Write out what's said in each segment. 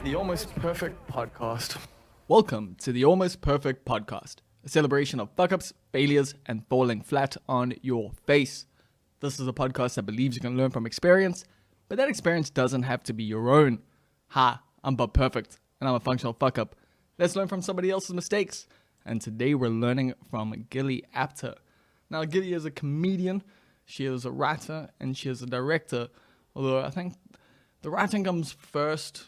The Almost Perfect Podcast. Welcome to the Almost Perfect Podcast, a celebration of fuck-ups, failures, and falling flat on your face. This is a podcast that believes you can learn from experience, but that experience doesn't have to be your own. Hi, I'm Bob Perfect, and I'm a functional fuck-up. Let's learn from somebody else's mistakes. And today we're learning from Gilli Apter. Now, Gilli is a comedian, she is a writer, and she is a director. Although I think the writing comes first.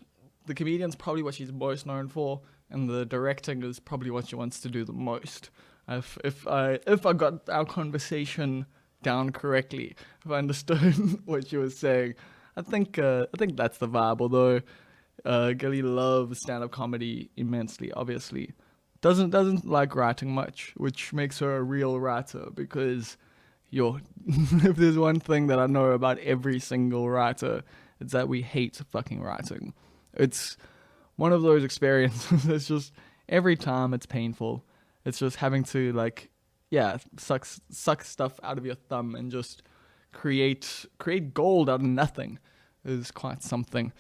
The comedian's probably what she's most known for, and the directing is probably what she wants to do the most. If I got our conversation down correctly, if I understood what she was saying, I think that's the vibe. Although Gilli loves stand-up comedy immensely, obviously, doesn't like writing much, which makes her a real writer because if there's one thing that I know about every single writer, it's that we hate fucking writing. It's one of those experiences that's just, every time it's painful. It's just having to suck stuff out of your thumb and just create gold out of nothing is quite something.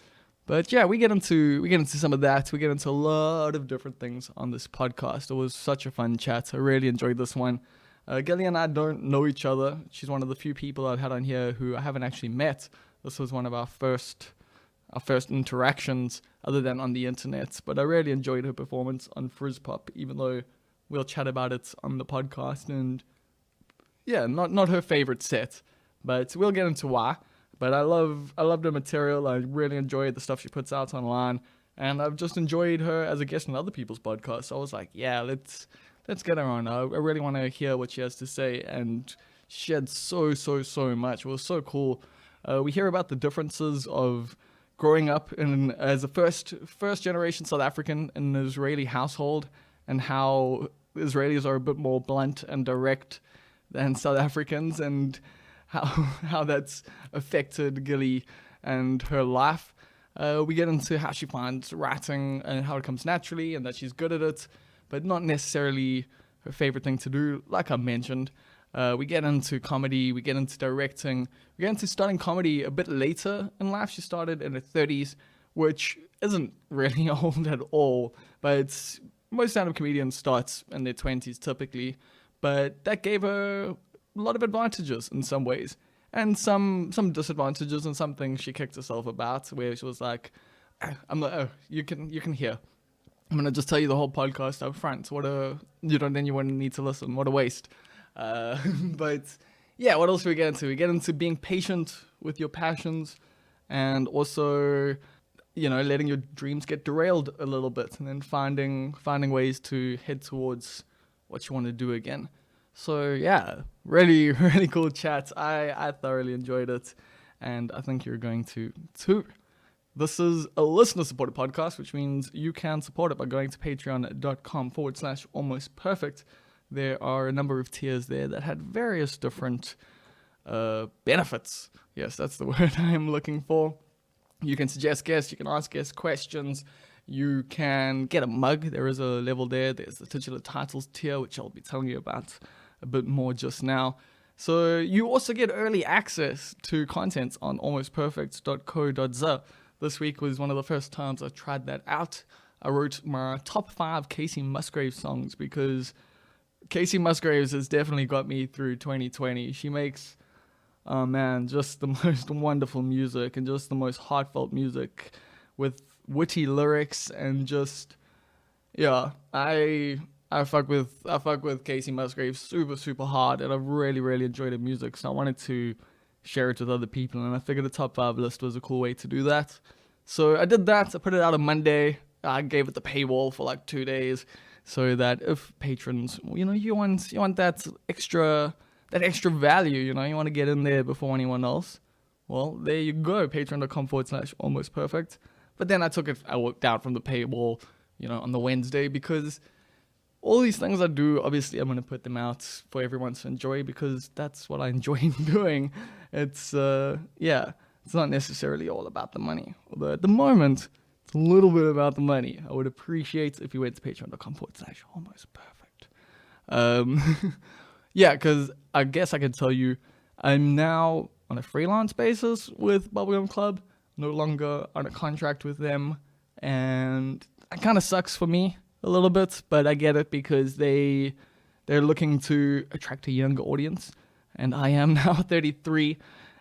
But yeah, we get into some of that. We get into a lot of different things on this podcast. It was such a fun chat. I really enjoyed this one. Gilli and I don't know each other. She's one of the few people I've had on here who I haven't actually met. This was one of our first interactions other than on the internet, but I really enjoyed her performance on Frizz Pop, even though we'll chat about it on the podcast. And yeah, not her favorite set, but we'll get into why. But I love her material. I really enjoyed the stuff she puts out online, and I've just enjoyed her as a guest on other people's podcasts. So I was like, yeah, let's get her on. I really want to hear what she has to say, and she had so much. It was so cool. We hear about the differences of growing up as a first generation South African in an Israeli household, and how Israelis are a bit more blunt and direct than South Africans, and how that's affected Gilli and her life. We get into how she finds writing and how it comes naturally, and that she's good at it, but not necessarily her favorite thing to do, like I mentioned. We get into comedy, we get into directing, we get into starting comedy a bit later in life. She started in her 30s, which isn't really old at all, but most stand-up comedians start in their 20s typically, but that gave her a lot of advantages in some ways, and some disadvantages, and some things she kicked herself about, where she was like, you can hear. I'm going to just tell you the whole podcast up front. Then you wouldn't need to listen. What a waste. But yeah, what else do we get into? We get into being patient with your passions, and also, letting your dreams get derailed a little bit, and then finding ways to head towards what you want to do again. So yeah, really, really cool chat. I thoroughly enjoyed it, and I think you're going to too. This is a listener-supported podcast, which means you can support it by going to patreon.com/almostperfect. There are a number of tiers there that had various different benefits. Yes, that's the word I am looking for. You can suggest guests, you can ask guests questions, you can get a mug. There is a level there. There's the titular titles tier, which I'll be telling you about a bit more just now. So you also get early access to content on almostperfect.co.za. This week was one of the first times I tried that out. I wrote my top 5 Casey Musgraves songs, because Casey Musgraves has definitely got me through 2020. She makes, just the most wonderful music, and just the most heartfelt music with witty lyrics, and just, yeah, I fuck with Casey Musgraves super hard, and I've really enjoyed her music, so I wanted to share it with other people, and I figured a top 5 list was a cool way to do that. So I did that. I put it out on Monday. I gave it the paywall for like 2 days, so that if patrons, you want that extra value, you want to get in there before anyone else, well, there you go, patreon.com/almostperfect. But then I worked out from the paywall, on the Wednesday, because all these things I do, obviously I'm going to put them out for everyone to enjoy, because that's what I enjoy doing. It's, it's not necessarily all about the money. Although at the moment, it's a little bit about the money. I would appreciate if you went to patreon.com/almostperfect. Yeah, because I guess I can tell you, I'm now on a freelance basis with Bubblegum Club, no longer on a contract with them, and it kind of sucks for me a little bit, but I get it because they're looking to attract a younger audience, and I am now 33,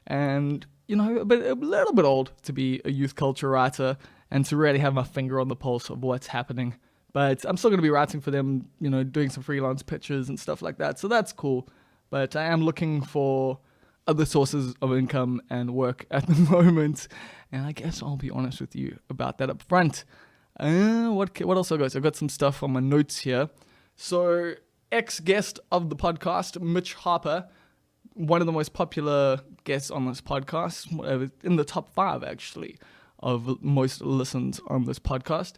and a little bit old to be a youth culture writer and to really have my finger on the pulse of what's happening. But I'm still going to be writing for them, doing some freelance pitches and stuff like that. So that's cool. But I am looking for other sources of income and work at the moment. And I guess I'll be honest with you about that up front. What else I got? I've got some stuff on my notes here. So ex-guest of the podcast, Mitch Harper, one of the most popular guests on this podcast, in the top 5 actually of most listened on this podcast,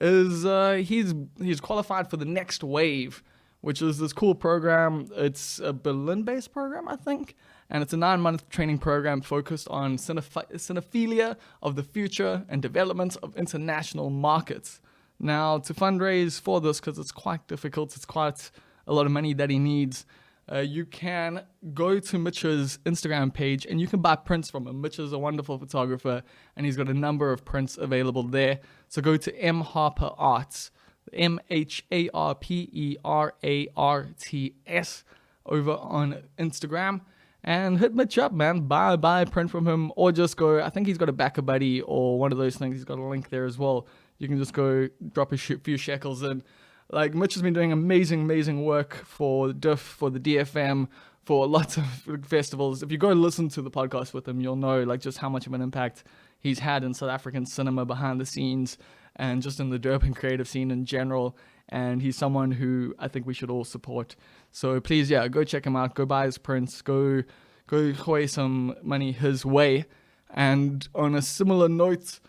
is he's qualified for the Next Wave, which is this cool program. It's a Berlin-based program, I think, and it's a 9-month training program focused on cinephilia of the future and development of international markets. Now, to fundraise for this, because it's quite difficult, it's quite a lot of money that he needs, you can go to Mitch's Instagram page and you can buy prints from him. Mitch is a wonderful photographer and he's got a number of prints available there. So go to M Harper Arts, MHARPERARTS, over on Instagram, and hit Mitch up, man. Buy a print from him, or just go, I think he's got a backer buddy or one of those things. He's got a link there as well. You can just go drop a few shekels in. Like, Mitch has been doing amazing work for DIF, for the DFM, for lots of festivals. If you go listen to the podcast with him, you'll know like just how much of an impact he's had in South African cinema behind the scenes and just in the Durban creative scene in general. And he's someone who I think we should all support. So please, go check him out. Go buy his prints. Go hoy some money his way. And on a similar note,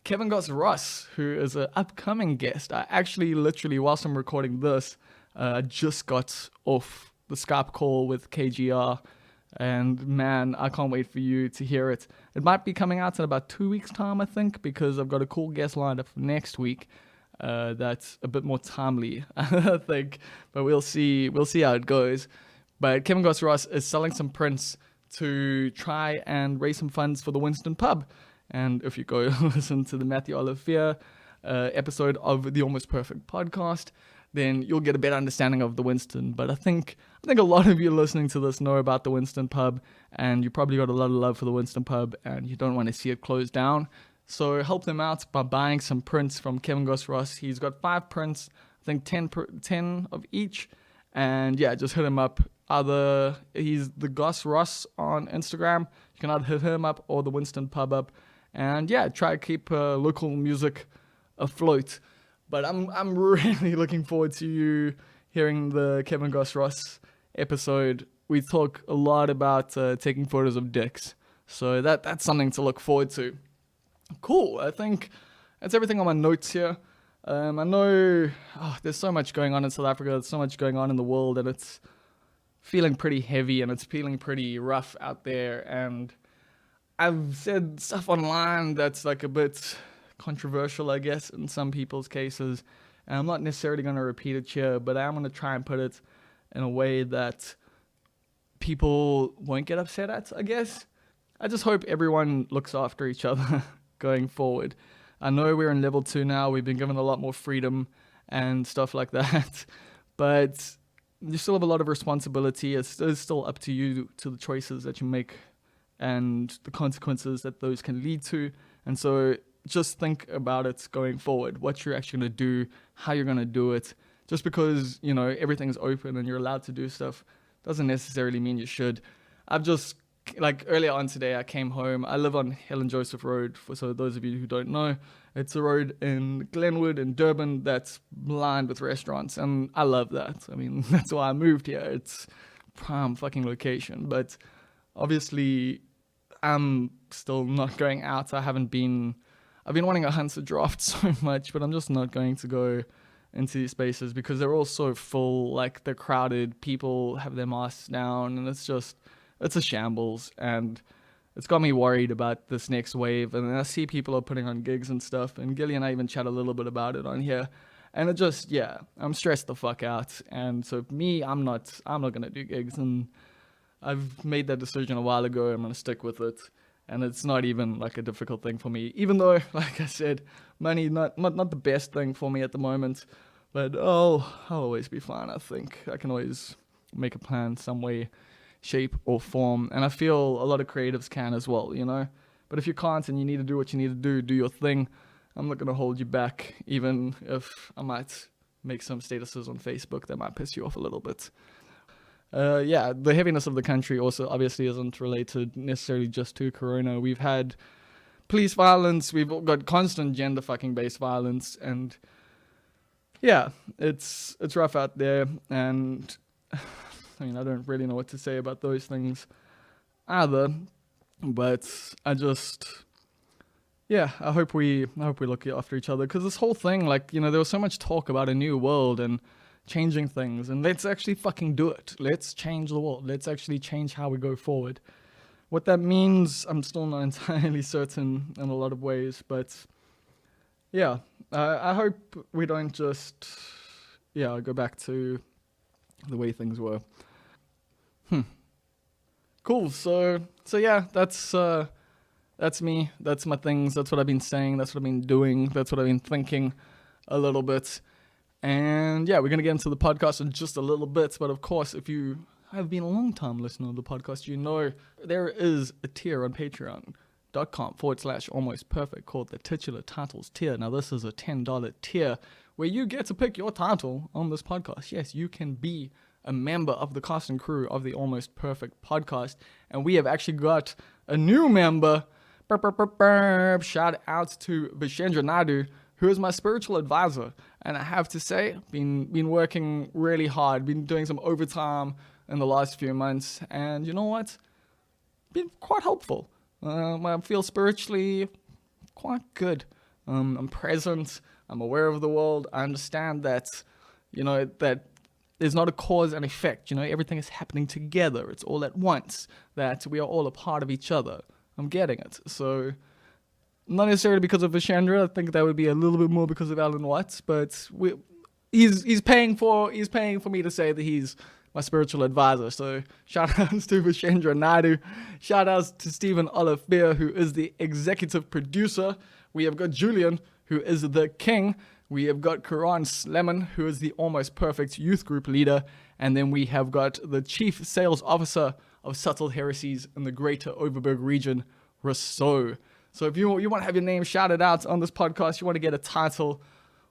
Kevin Goss Ross, who is an upcoming guest. I actually literally, whilst I'm recording this, just got off the Skype call with KGR. And man, I can't wait for you to hear it. It might be coming out in about 2 weeks' time, I think, because I've got a cool guest lined up for next week. That's a bit more timely, I think. But we'll see how it goes. But Kevin Goss Ross is selling some prints to try and raise some funds for the Winston Pub. And if you go listen to the Matthew Olivier episode of the Almost Perfect podcast, then you'll get a better understanding of the Winston. But I think a lot of you listening to this know about the Winston Pub, and you probably got a lot of love for the Winston Pub, and you don't want to see it close down. So help them out by buying some prints from Kevin Goss Ross. He's got 5 prints, I think 10 of each. And just hit him up. He's the Goss Ross on Instagram. You can either hit him up or the Winston Pub up. And try to keep local music afloat. But I'm really looking forward to you hearing the Kevin Goss Ross episode. We talk a lot about taking photos of dicks. So that's something to look forward to. Cool. I think that's everything on my notes here. I know there's so much going on in South Africa. There's so much going on in the world, and it's feeling pretty heavy and it's feeling pretty rough out there. And I've said stuff online that's like a bit controversial, I guess, in some people's cases. And I'm not necessarily going to repeat it here, but I am going to try and put it in a way that people won't get upset at, I guess. I just hope everyone looks after each other going forward. I know we're in level 2 now. We've been given a lot more freedom and stuff like that. But you still have a lot of responsibility. It's still up to you, to the choices that you make and the consequences that those can lead to. And so just think about it going forward, what you're actually going to do, how you're going to do it. Just because, everything's open and you're allowed to do stuff doesn't necessarily mean you should. I've just, earlier on today, I came home. I live on Helen Joseph Road, so those of you who don't know. It's a road in Glenwood in Durban that's lined with restaurants, and I love that. I mean, that's why I moved here. It's prime fucking location, but obviously I'm still not going out. I've been wanting to hunt a draft so much, but I'm just not going to go into these spaces because they're all so full, they're crowded, people have their masks down, and it's a shambles, and it's got me worried about this next wave. And I see people are putting on gigs and stuff, and Gilli and I even chat a little bit about it on here, and I'm stressed the fuck out. And so me, I'm not gonna do gigs, and I've made that decision a while ago. I'm gonna stick with it. And it's not even like a difficult thing for me, even though, like I said, money not the best thing for me at the moment. But I'll always be fine. I think I can always make a plan some way, shape or form. And I feel a lot of creatives can as well, you know. But if you can't and you need to do what you need to do your thing. I'm not gonna hold you back, even if I might make some statuses on Facebook that might piss you off a little bit. Yeah, the heaviness of the country also obviously isn't related necessarily just to Corona. We've had police violence, we've got constant gender fucking based violence, and yeah, it's rough out there. And I mean, I don't really know what to say about those things either, but I hope we look after each other, because this whole thing, like, you know, there was so much talk about a new world and changing things, and let's actually fucking do it. Let's change the world. Let's actually change how we go forward. What that means, I'm still not entirely certain in a lot of ways, but yeah, I hope we don't just go back to the way things were. Cool. So yeah, that's me. That's my things. That's what I've been saying. That's what I've been doing. That's what I've been thinking a little bit. And yeah, we're going to get into the podcast in just a little bit. But of course, if you have been a long time listener of the podcast, you know there is a tier on patreon.com/almost perfect called the titular titles tier. Now, this is a $10 tier where you get to pick your title on this podcast. Yes, you can be a member of the cast and crew of the Almost Perfect podcast. And we have actually got a new member. Shout out to Vishendra Naidu, who is my spiritual advisor. And I have to say, been working really hard, been doing some overtime in the last few months. And you know what? Been quite helpful. I feel spiritually quite good. I'm present. I'm aware of the world. I understand that, you know, that there's not a cause and effect. You know, everything is happening together. It's all at once. That we are all a part of each other. I'm getting it. So, not necessarily because of Vishendra. I think that would be a little bit more because of Alan Watts. But he's paying for me to say that he's my spiritual advisor. So shout outs to Vishendra Naidu. Shout outs to Stephen Oliver, who is the executive producer. We have got Julian, who is the king. We have got Karan Sleman, who is the Almost Perfect youth group leader. And then we have got the chief sales officer of Subtle Heresies in the greater Overberg region, Rousseau. So if you want to have your name shouted out on this podcast, you want to get a title,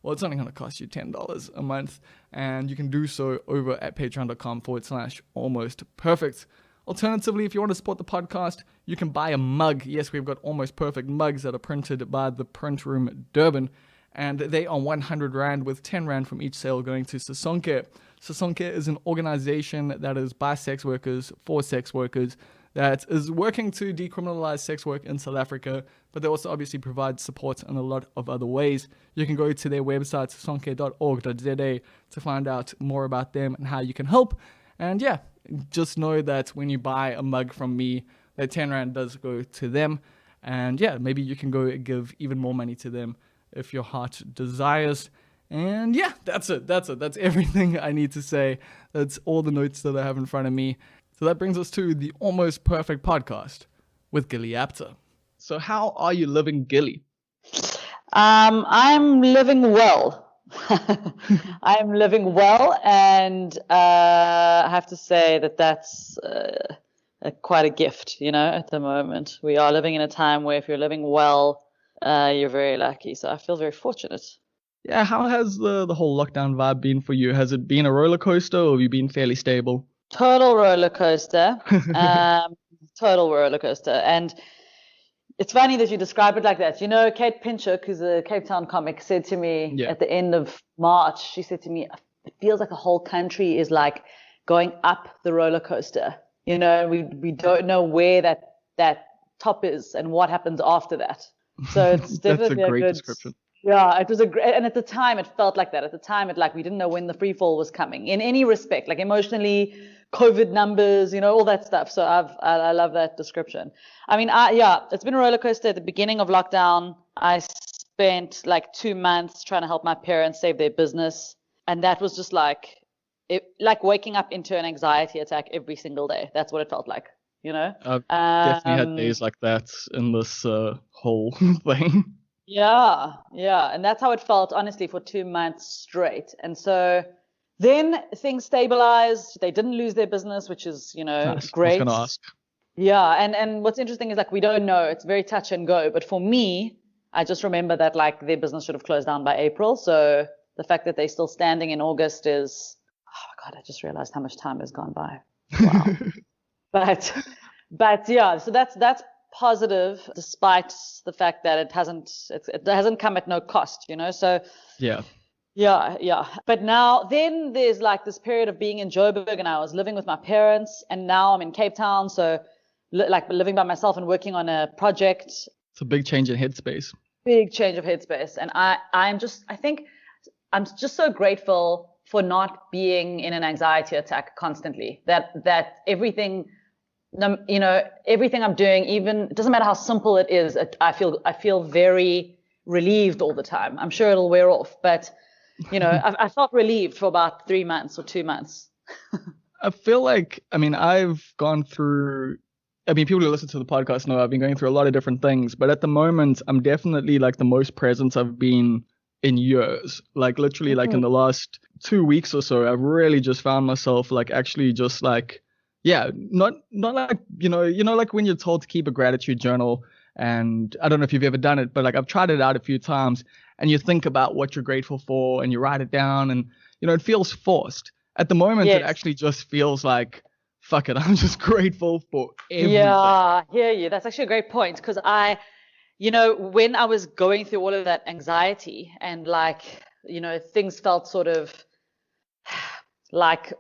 well, it's only going to cost you $10 a month. And you can do so over at patreon.com/almost perfect. Alternatively, if you want to support the podcast, you can buy a mug. Yes, we've got Almost Perfect mugs that are printed by the Print Room Durban. And they are 100 Rand with 10 Rand from each sale going to Sasonke. Sasonke is an organization that is by sex workers, for sex workers, that is working to decriminalize sex work in South Africa, but they also obviously provide support in a lot of other ways. You can go to their website, sasonke.org.za, to find out more about them and how you can help. And yeah, just know that when you buy a mug from me, that 10 Rand does go to them. And yeah, maybe you can go give even more money to them if your heart desires. And yeah, that's it. That's everything I need to say. That's all the notes that I have in front of me. So that brings us to the Almost Perfect podcast with Gilli Apter. So how are you living, Gilli? I'm living well. I'm living well, and I have to say that that's quite a gift, you know, at the moment. We are living in a time where if you're living well, you're very lucky. So I feel very fortunate. Yeah, how has the whole lockdown vibe been for you? Has it been a roller coaster, or have you been fairly stable? Total roller coaster. Total roller coaster. And it's funny that you describe it like that. You know, Kate Pinchuk, who's a Cape Town comic, said to me at the end of March, she said to me, it feels like the whole country is like going up the roller coaster. You know, we don't know where that top is and what happens after that. So it's definitely That's a great description. Yeah, it was a great, and at the time it felt like that. At the time, we didn't know when the free fall was coming in any respect, like emotionally, COVID numbers, you know, all that stuff. So I love that description. I mean, it's been a roller coaster. At the beginning of lockdown, I spent like 2 months trying to help my parents save their business, and that was just like waking up into an anxiety attack every single day. That's what it felt like. you know. I've definitely had days like that in this whole thing. Yeah, yeah. And that's how it felt, honestly, for 2 months straight. And so then things stabilized. They didn't lose their business, which is, Nice. I was great. going to ask. Yeah. And what's interesting is like, we don't know. It's very touch and go. But for me, I just remember that like their business should have closed down by April. So the fact that they're still standing in August is, oh my God, I just realized how much time has gone by. Wow. but yeah, so that's positive, despite the fact that it hasn't come at no cost, So yeah. But now then there's like this period of being in Joburg, and I was living with my parents, and now I'm in Cape Town, so like living by myself and working on a project. It's a big change in headspace. Big change of headspace, and I think I'm just so grateful for not being in an anxiety attack constantly. That everything. Everything I'm doing, even it doesn't matter how simple it is, I feel very relieved all the time. I'm sure it'll wear off, but I felt relieved for about 3 months or 2 months. I feel like, I've gone through, people who listen to the podcast know I've been going through a lot of different things, but at the moment I'm definitely like the most present I've been in years. Like literally like in the last 2 weeks or so, I've really just found myself like actually just like, yeah, not like, like when you're told to keep a gratitude journal, and I don't know if you've ever done it, but like I've tried it out a few times, and you think about what you're grateful for and you write it down, and, it feels forced. At the moment, It actually just feels like, fuck it, I'm just grateful for everything. Yeah, I hear you. That's actually a great point, because when I was going through all of that anxiety and like, things felt sort of like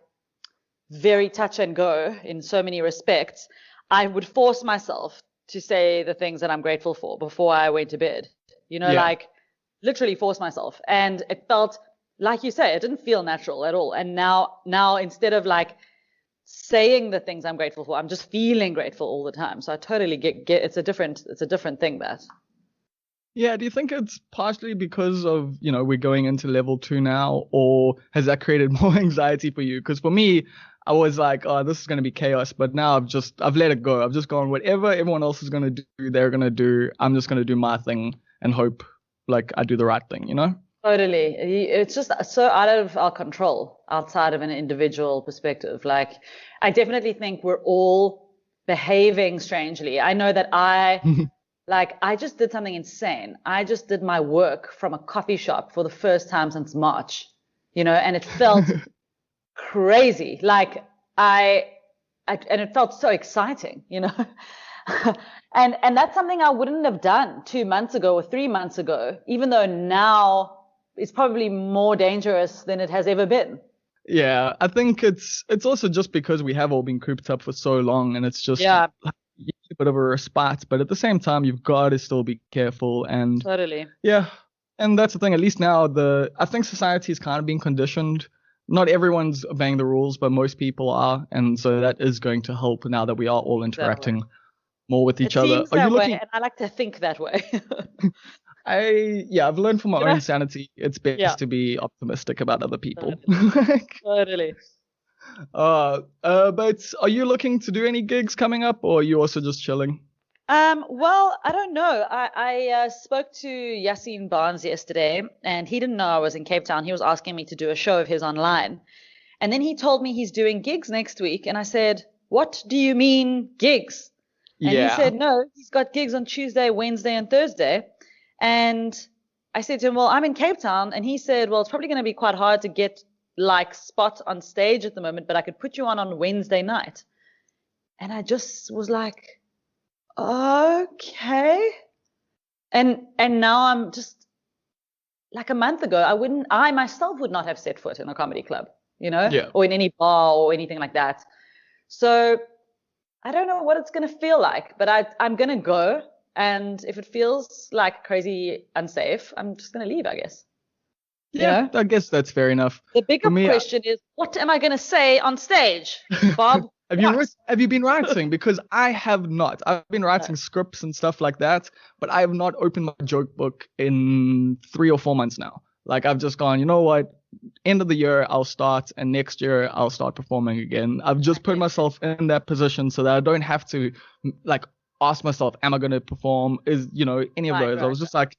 very touch and go in so many respects, I would force myself to say the things that I'm grateful for before I went to bed, like literally force myself. And it felt, like you say, it didn't feel natural at all. And now instead of like saying the things I'm grateful for, I'm just feeling grateful all the time. So I totally get it's a different thing, that. Yeah, do you think it's partially because of, we're going into level 2 now, or has that created more anxiety for you? Because for me, I was like, oh, this is going to be chaos. But now I've let it go. I've just gone, whatever everyone else is going to do, they're going to do. I'm just going to do my thing and hope like I do the right thing, Totally. It's just so out of our control, outside of an individual perspective. Like, I definitely think we're all behaving strangely. I know that I just did something insane. I just did my work from a coffee shop for the first time since March, and it felt crazy. Like and it felt so exciting, and that's something I wouldn't have done 2 months ago or 3 months ago, even though now it's probably more dangerous than it has ever been. Yeah, I think it's also just because we have all been cooped up for so long, and it's just a bit of a respite, but at the same time you've got to still be careful. And totally. Yeah, and that's the thing. At least now I think society is kind of being conditioned. Not everyone's obeying the rules, but most people are, and so that is going to help now that we are all interacting more with each other. Are you looking? And I like to think that way. I've learned from my own sanity, it's best to be optimistic about other people. Totally. But are you looking to do any gigs coming up, or are you also just chilling? Well, I don't know. I spoke to Yassine Barnes yesterday, and he didn't know I was in Cape Town. He was asking me to do a show of his online. And then he told me he's doing gigs next week. And I said, what do you mean gigs? And he said, no, he's got gigs on Tuesday, Wednesday, and Thursday. And I said to him, well, I'm in Cape Town. And he said, well, it's probably going to be quite hard to get like spot on stage at the moment, but I could put you on Wednesday night. And I just was like, okay. And now I'm just like, a month ago, I myself would not have set foot in a comedy club, or in any bar or anything like that. So I don't know what it's going to feel like, but I'm going to go. And if it feels like crazy unsafe, I'm just going to leave, I guess. Yeah, I guess that's fair enough. The bigger question is, what am I going to say on stage, Bob? Have you been writing? Because I have not. I've been writing scripts and stuff like that, but I have not opened my joke book in 3 or 4 months now. Like I've just gone, you know what? End of the year I'll start, and next year I'll start performing again. I've just put myself in that position so that I don't have to like ask myself, am I going to perform? Any of those? I was just like,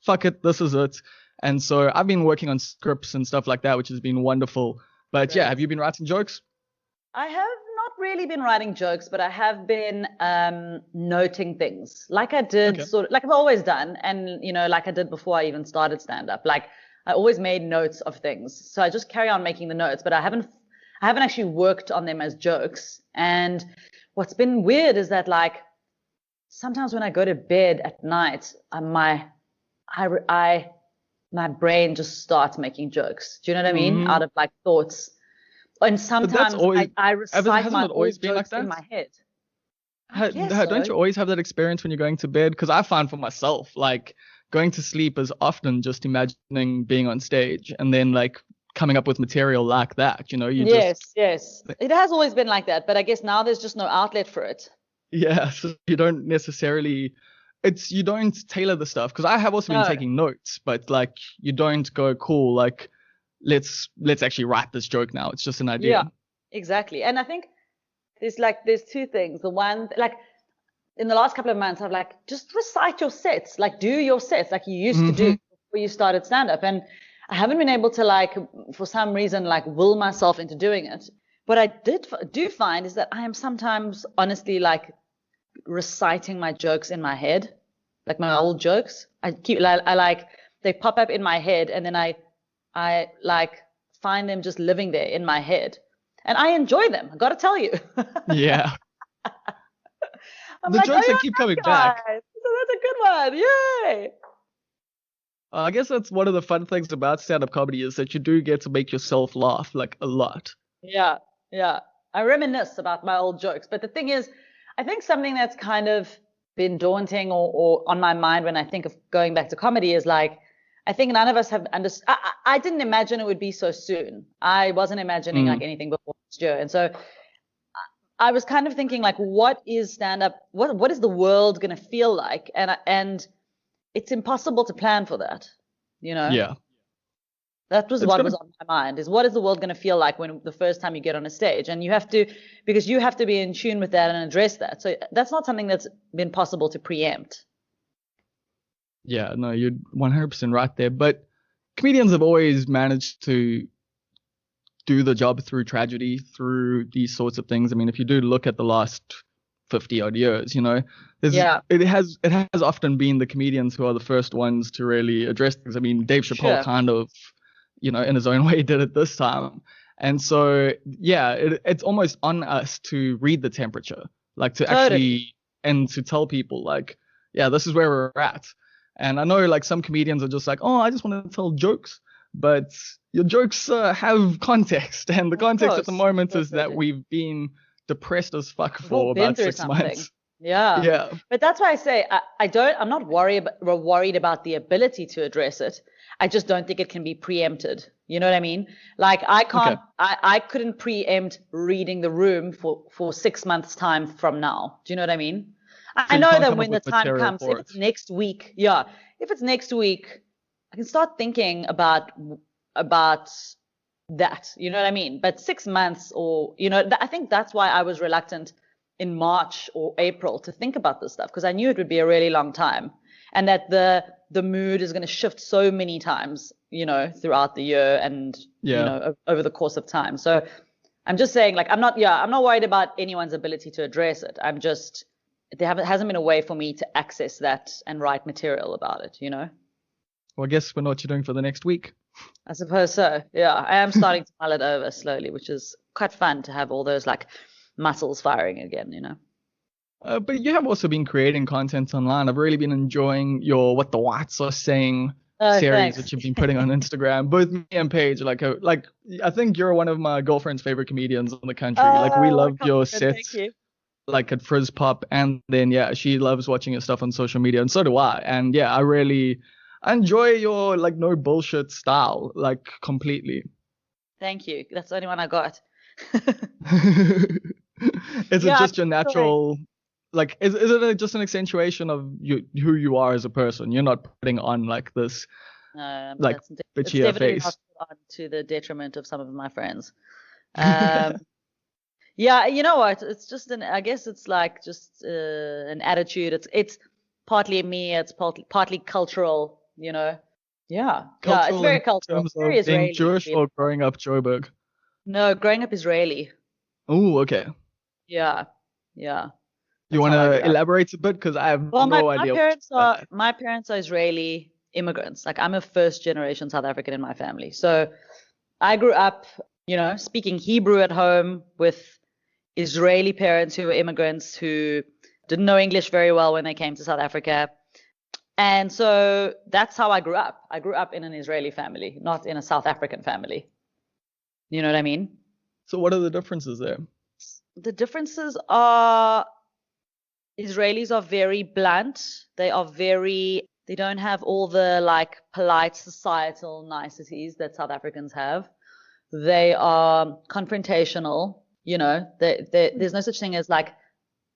fuck it, this is it. And so I've been working on scripts and stuff like that, which has been wonderful. But yeah, have you been writing jokes? I have not really been writing jokes, but I have been noting things like I did sort of like I've always done. And, like I did before I even started stand up, like I always made notes of things. So I just carry on making the notes, but I haven't actually worked on them as jokes. And what's been weird is that like sometimes when I go to bed at night, my brain just starts making jokes. Do you know what I mean? Out of like thoughts. And sometimes I recite my old jokes in my head. Don't you always have that experience when you're going to bed? Because I find for myself, like going to sleep is often just imagining being on stage and then like coming up with material like that. Yes. It has always been like that, but I guess now there's just no outlet for it. Yeah, so you don't necessarily. You don't tailor the stuff, because I have also been taking notes, but like you don't go cool like let's actually write this joke now. It's just an idea. Yeah, exactly. And I think there's two things. The one, like in the last couple of months, I've like just recite your sets, like do your sets like you used to do before you started stand up, and I haven't been able to like for some reason like will myself into doing it. What I do find is that I am sometimes honestly like reciting my jokes in my head, like my old jokes. I like they pop up in my head, and then I like find them just living there in my head, and I enjoy them. I got to tell you. Yeah. The jokes that keep coming back. So that's a good one. Yay. I guess that's one of the fun things about stand-up comedy is that you do get to make yourself laugh like a lot. Yeah. I reminisce about my old jokes, but the thing is, I think something that's kind of been daunting or on my mind when I think of going back to comedy is like, I think none of us have understood. I didn't imagine it would be so soon. I wasn't imagining like anything before next year. And so I was kind of thinking like, what is stand-up? What is the world going to feel like? And it's impossible to plan for that, Yeah. That was what was on my mind, is what is the world going to feel like when the first time you get on a stage? And you have to be in tune with that and address that. So that's not something that's been possible to preempt. Yeah, no, you're 100% right there. But comedians have always managed to do the job through tragedy, through these sorts of things. I mean, if you do look at the last 50 odd years, it has often been the comedians who are the first ones to really address things. I mean, Dave Chappelle kind of, in his own way did it this time. And so, yeah, it's almost on us to read the temperature, like to actually, and to tell people like, yeah, this is where we're at. And I know like some comedians are just like, oh, I just want to tell jokes, but your jokes have context. And the context at the moment is that we've been depressed as fuck for about 6 months. Yeah. But that's why I say I'm not worried about the ability to address it. I just don't think it can be preempted. You know what I mean? Like I couldn't preempt reading The Room for 6 months time from now. Do you know what I mean? I know that when the time comes, if it's next week, I can start thinking about that. You know what I mean? But 6 months I think that's why I was reluctant in March or April to think about this stuff, because I knew it would be a really long time, and that the mood is going to shift so many times, throughout the year and over the course of time. So I'm just saying, like, I'm not worried about anyone's ability to address it. I'm just, hasn't been a way for me to access that and write material about it, Well, I guess we know what you're doing for the next week. I suppose so. Yeah, I am starting to mull it over slowly, which is quite fun to have all those like muscles firing again, But you have also been creating content online. I've really been enjoying your What the Whites Are Saying series that you've been putting on Instagram. Both me and Paige, like I think you're one of my girlfriend's favorite comedians in the country. Like we love your sets. Thank you. Like at Frizz Pop, and then she loves watching your stuff on social media, and so do I. And I really enjoy your like no bullshit style, like completely. Thank you. That's the only one I got. Is it just your natural, like, is it just an accentuation of who you are as a person? You're not putting on like this like it's bitchy definitely face. not on to the detriment of some of my friends. Yeah, you know what? It's just I guess it's like just an attitude. It's partly me. It's partly cultural. You know. Yeah. Yeah. It's Cultural very in cultural. terms Very of being Israeli. Jewish or growing up Joburg? No, growing up Israeli. Oh, okay. Yeah. Yeah. You That's want how I grew to up. elaborate a bit? Because I have Well, no idea my parents are Israeli immigrants. Like I'm a first generation South African in my family. So I grew up, speaking Hebrew at home with Israeli parents who were immigrants who didn't know English very well when they came to South Africa. And so that's how I grew up. I grew up in an Israeli family, not in a South African family. You know what I mean? So what are the differences there? The differences are Israelis are very blunt. They don't have all the like polite societal niceties that South Africans have. They are confrontational. There's no such thing as like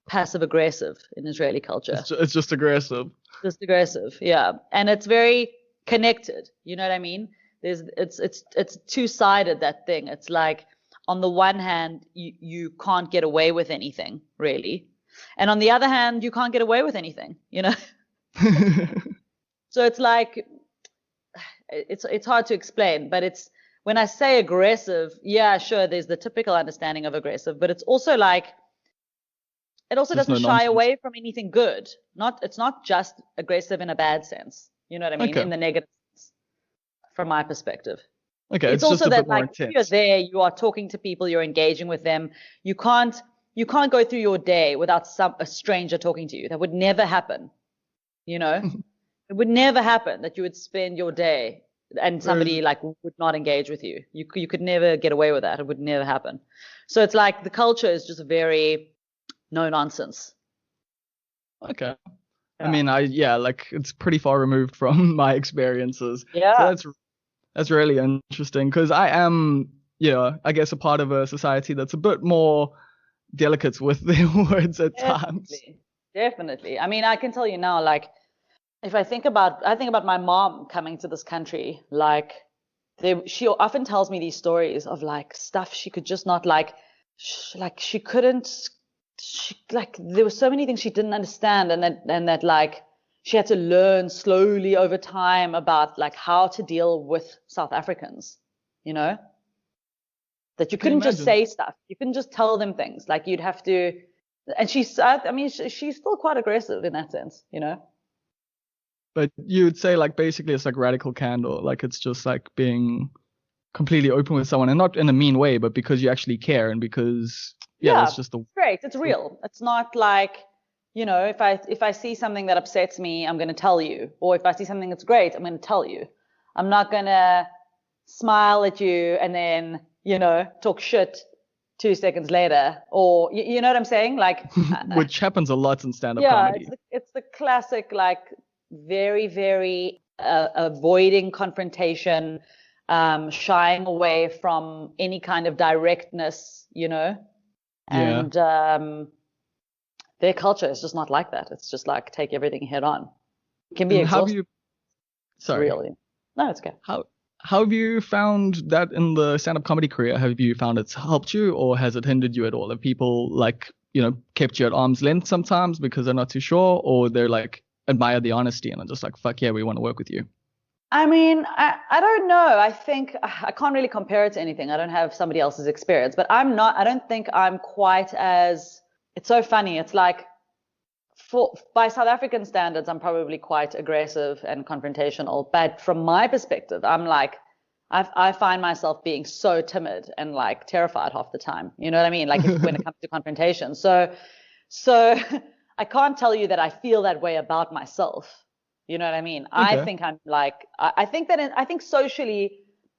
passive aggressive in Israeli culture. It's just aggressive. Just aggressive, yeah. And it's very connected. You know what I mean? It's two-sided, that thing. It's like on the one hand, you can't get away with anything, really. And on the other hand, you can't get away with anything, So it's like it's hard to explain, but it's when I say aggressive, yeah, sure, there's the typical understanding of aggressive, but it's also like it also Just doesn't no shy nonsense. away from anything good. It's not just aggressive in a bad sense. You know what I mean? Okay. In the negative sense, from my perspective. Okay, It's just also a that bit more like if you're intense. there, you are talking to people, you're engaging with them. You can't go through your day without a stranger talking to you. That would never happen. It would never happen that you would spend your day and somebody like would not engage with you. You could never get away with that. It would never happen. So it's like the culture is just very no nonsense. Okay. Yeah. I mean, like it's pretty far removed from my experiences. Yeah. So that's really interesting because I am, I guess a part of a society that's a bit more delicate with their words at times. Definitely. I mean, I can tell you now, like, if I think about my mom coming to this country, like, she often tells me these stories of like stuff she could just not like there were so many things she didn't understand, and that like she had to learn slowly over time about like how to deal with South Africans, that you couldn't just say stuff, you couldn't just tell them things, like you'd have to. And she's still quite aggressive in that sense, But you would say like basically it's like radical candor, like it's just like being completely open with someone, and not in a mean way, but because you actually care and because it's just great. It's real. It's not like, if I see something that upsets me, I'm going to tell you. Or if I see something that's great, I'm going to tell you. I'm not going to smile at you and then, talk shit 2 seconds later. Or, you know what I'm saying? Like, which happens a lot in stand-up comedy. It's the classic, like, very, very avoiding confrontation, shying away from any kind of directness, and their culture is just not like that. It's just like take everything head on. It can be exhausting. Really. No, it's okay. How have you found that in the stand-up comedy career? Have you found it's helped you, or has it hindered you at all? Have people like, kept you at arm's length sometimes because they're not too sure, or they're like admire the honesty and are just like, fuck yeah, we want to work with you? I mean, I don't know. I think I can't really compare it to anything. I don't have somebody else's experience, but I don't think I'm quite as, it's so funny. It's like by South African standards, I'm probably quite aggressive and confrontational, but from my perspective, I'm like, I find myself being so timid and like terrified half the time. You know what I mean? Like when it comes to confrontation. So I can't tell you that I feel that way about myself. You know what I mean? Okay. I think I'm like, I think socially,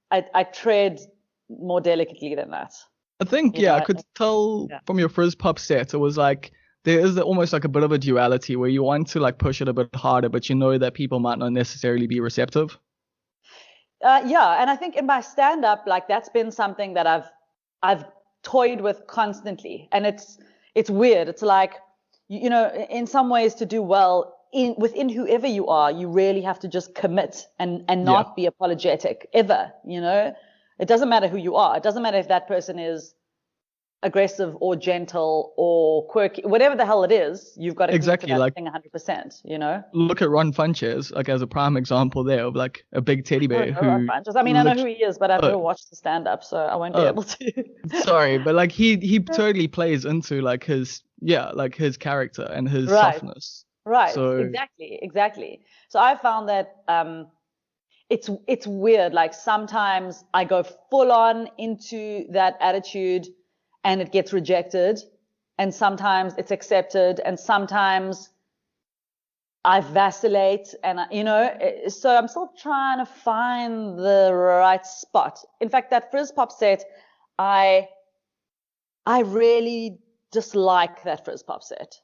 I tread more delicately than that. I think, I could tell from your Frizz Pop set, it was like, there is almost like a bit of a duality where you want to like push it a bit harder, but you know that people might not necessarily be receptive. And I think in my stand-up, like that's been something that I've toyed with constantly. And it's weird. It's like, in some ways to do well, within whoever you are, you really have to just commit and not be apologetic ever. It doesn't matter who you are. It doesn't matter if that person is aggressive or gentle or quirky, whatever the hell it is. You've got to commit to that thing 100%. Look at Ron Funches, like as a prime example there of like a big teddy bear who. Ron Funches. I mean, I know who he is, but I've never watched the stand-up, so I won't be able to. Sorry, but like he totally plays into like his character and his softness. Right. So, exactly. So I found that it's weird. Like sometimes I go full on into that attitude and it gets rejected, and sometimes it's accepted, and sometimes I vacillate, and so I'm still trying to find the right spot. In fact, that Frizz Pop set, I really dislike that Frizz Pop set.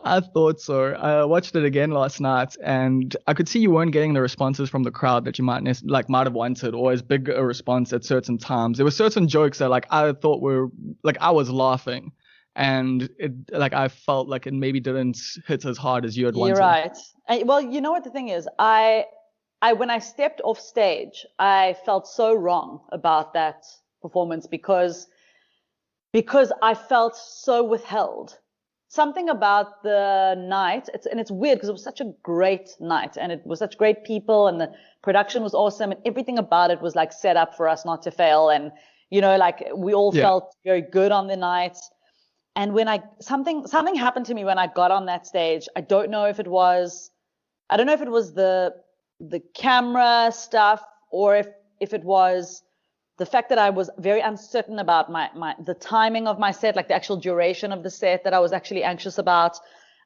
I thought so. I watched it again last night, and I could see you weren't getting the responses from the crowd that you might have wanted, or as big a response at certain times. There were certain jokes that like I thought were like I was laughing, and it like I felt like it maybe didn't hit as hard as you had wanted. You're right. Well, you know what the thing is, I when I stepped off stage, I felt so wrong about that performance because I felt so withheld. Something about the night, it's weird because it was such a great night and it was such great people and the production was awesome and everything about it was like set up for us not to fail, and like we all felt very good on the night. And when something happened to me when I got on that stage. I don't know if it was the camera stuff or if it was the fact that I was very uncertain about the timing of my set, like the actual duration of the set, that I was actually anxious about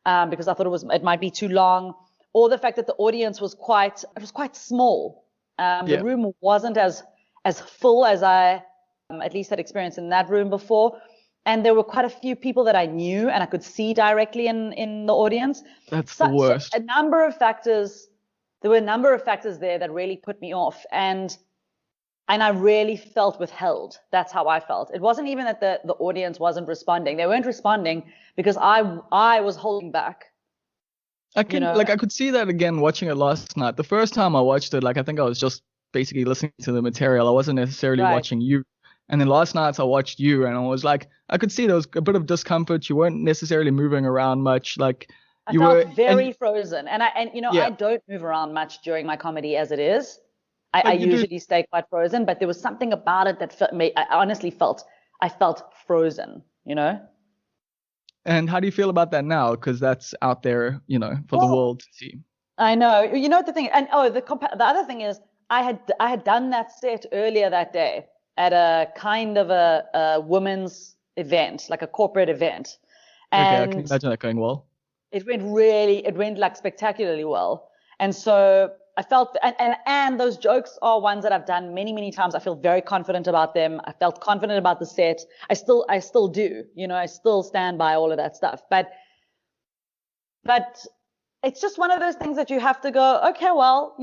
because I thought it might be too long, or the fact that the audience was quite small. The room wasn't as full as I at least had experienced in that room before, and there were quite a few people that I knew and I could see directly in the audience. That's the worst. There were a number of factors there that really put me off, and I really felt withheld. That's how I felt. It wasn't even that the audience wasn't responding. They weren't responding because I was holding back. I could see that again watching it last night. The first time I watched it, like I think I was just basically listening to the material. I wasn't necessarily watching you. And then last night I watched you and I was like, I could see there was a bit of discomfort. You weren't necessarily moving around much. Like I felt very frozen. And I don't move around much during my comedy as it is. I usually stay quite frozen, but there was something about it that I honestly felt frozen, And how do you feel about that now? Because that's out there, for the world to see. I know. You know what the thing, and the other thing is, I had done that set earlier that day at a kind of a women's event, like a corporate event. And I can imagine that going well. It went like spectacularly well. And so I felt, and those jokes are ones that I've done many, many times. I feel very confident about them. I felt confident about the set. I still do, I still stand by all of that stuff. But it's just one of those things that you have to go, okay, well,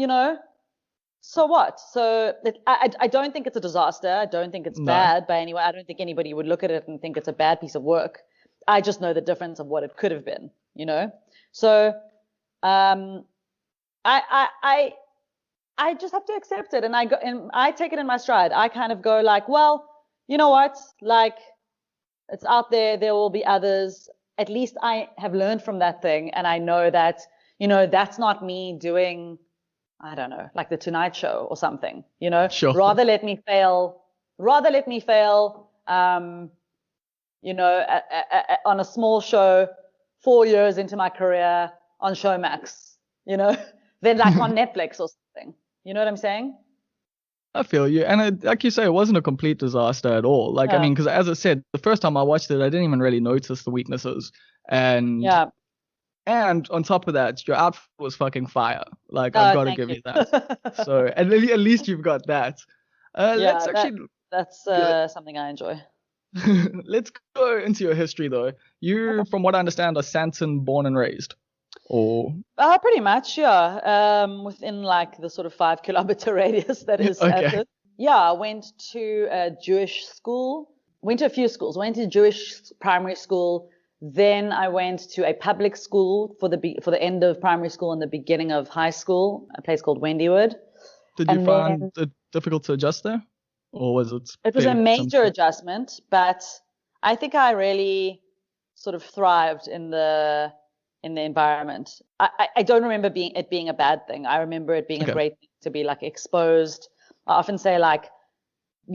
so what? So I don't think it's a disaster. I don't think it's bad by any way. I don't think anybody would look at it and think it's a bad piece of work. I just know the difference of what it could have been, So, I just have to accept it, and I take it in my stride. I kind of go like, well, you know what? Like, it's out there. There will be others. At least I have learned from that thing, and I know that, that's not me doing, I don't know, like the Tonight Show or something. Sure. Rather let me fail. On a small show 4 years into my career on Showmax, than like on Netflix or something. You know what I'm saying? I feel you. And like you say, it wasn't a complete disaster at all. Like, I mean, because as I said, the first time I watched it, I didn't even really notice the weaknesses. And on top of that, your outfit was fucking fire. Like, I've got to give you that. So at least you've got that. That's something I enjoy. Let's go into your history, though. You, from what I understand, are Santon born and raised. Or pretty much, yeah. Within like the sort of 5 kilometer radius that is Santon. Yeah, I went to a Jewish school. Went to a few schools. Went to Jewish primary school, Then I went to a public school for the end of primary school and the beginning of high school, a place called Wendywood. Did you find it difficult to adjust there? Or was it? It was a major adjustment, but I think I really sort of thrived in the environment. I don't remember it being a bad thing. I remember it being a great thing to be like exposed. I often say like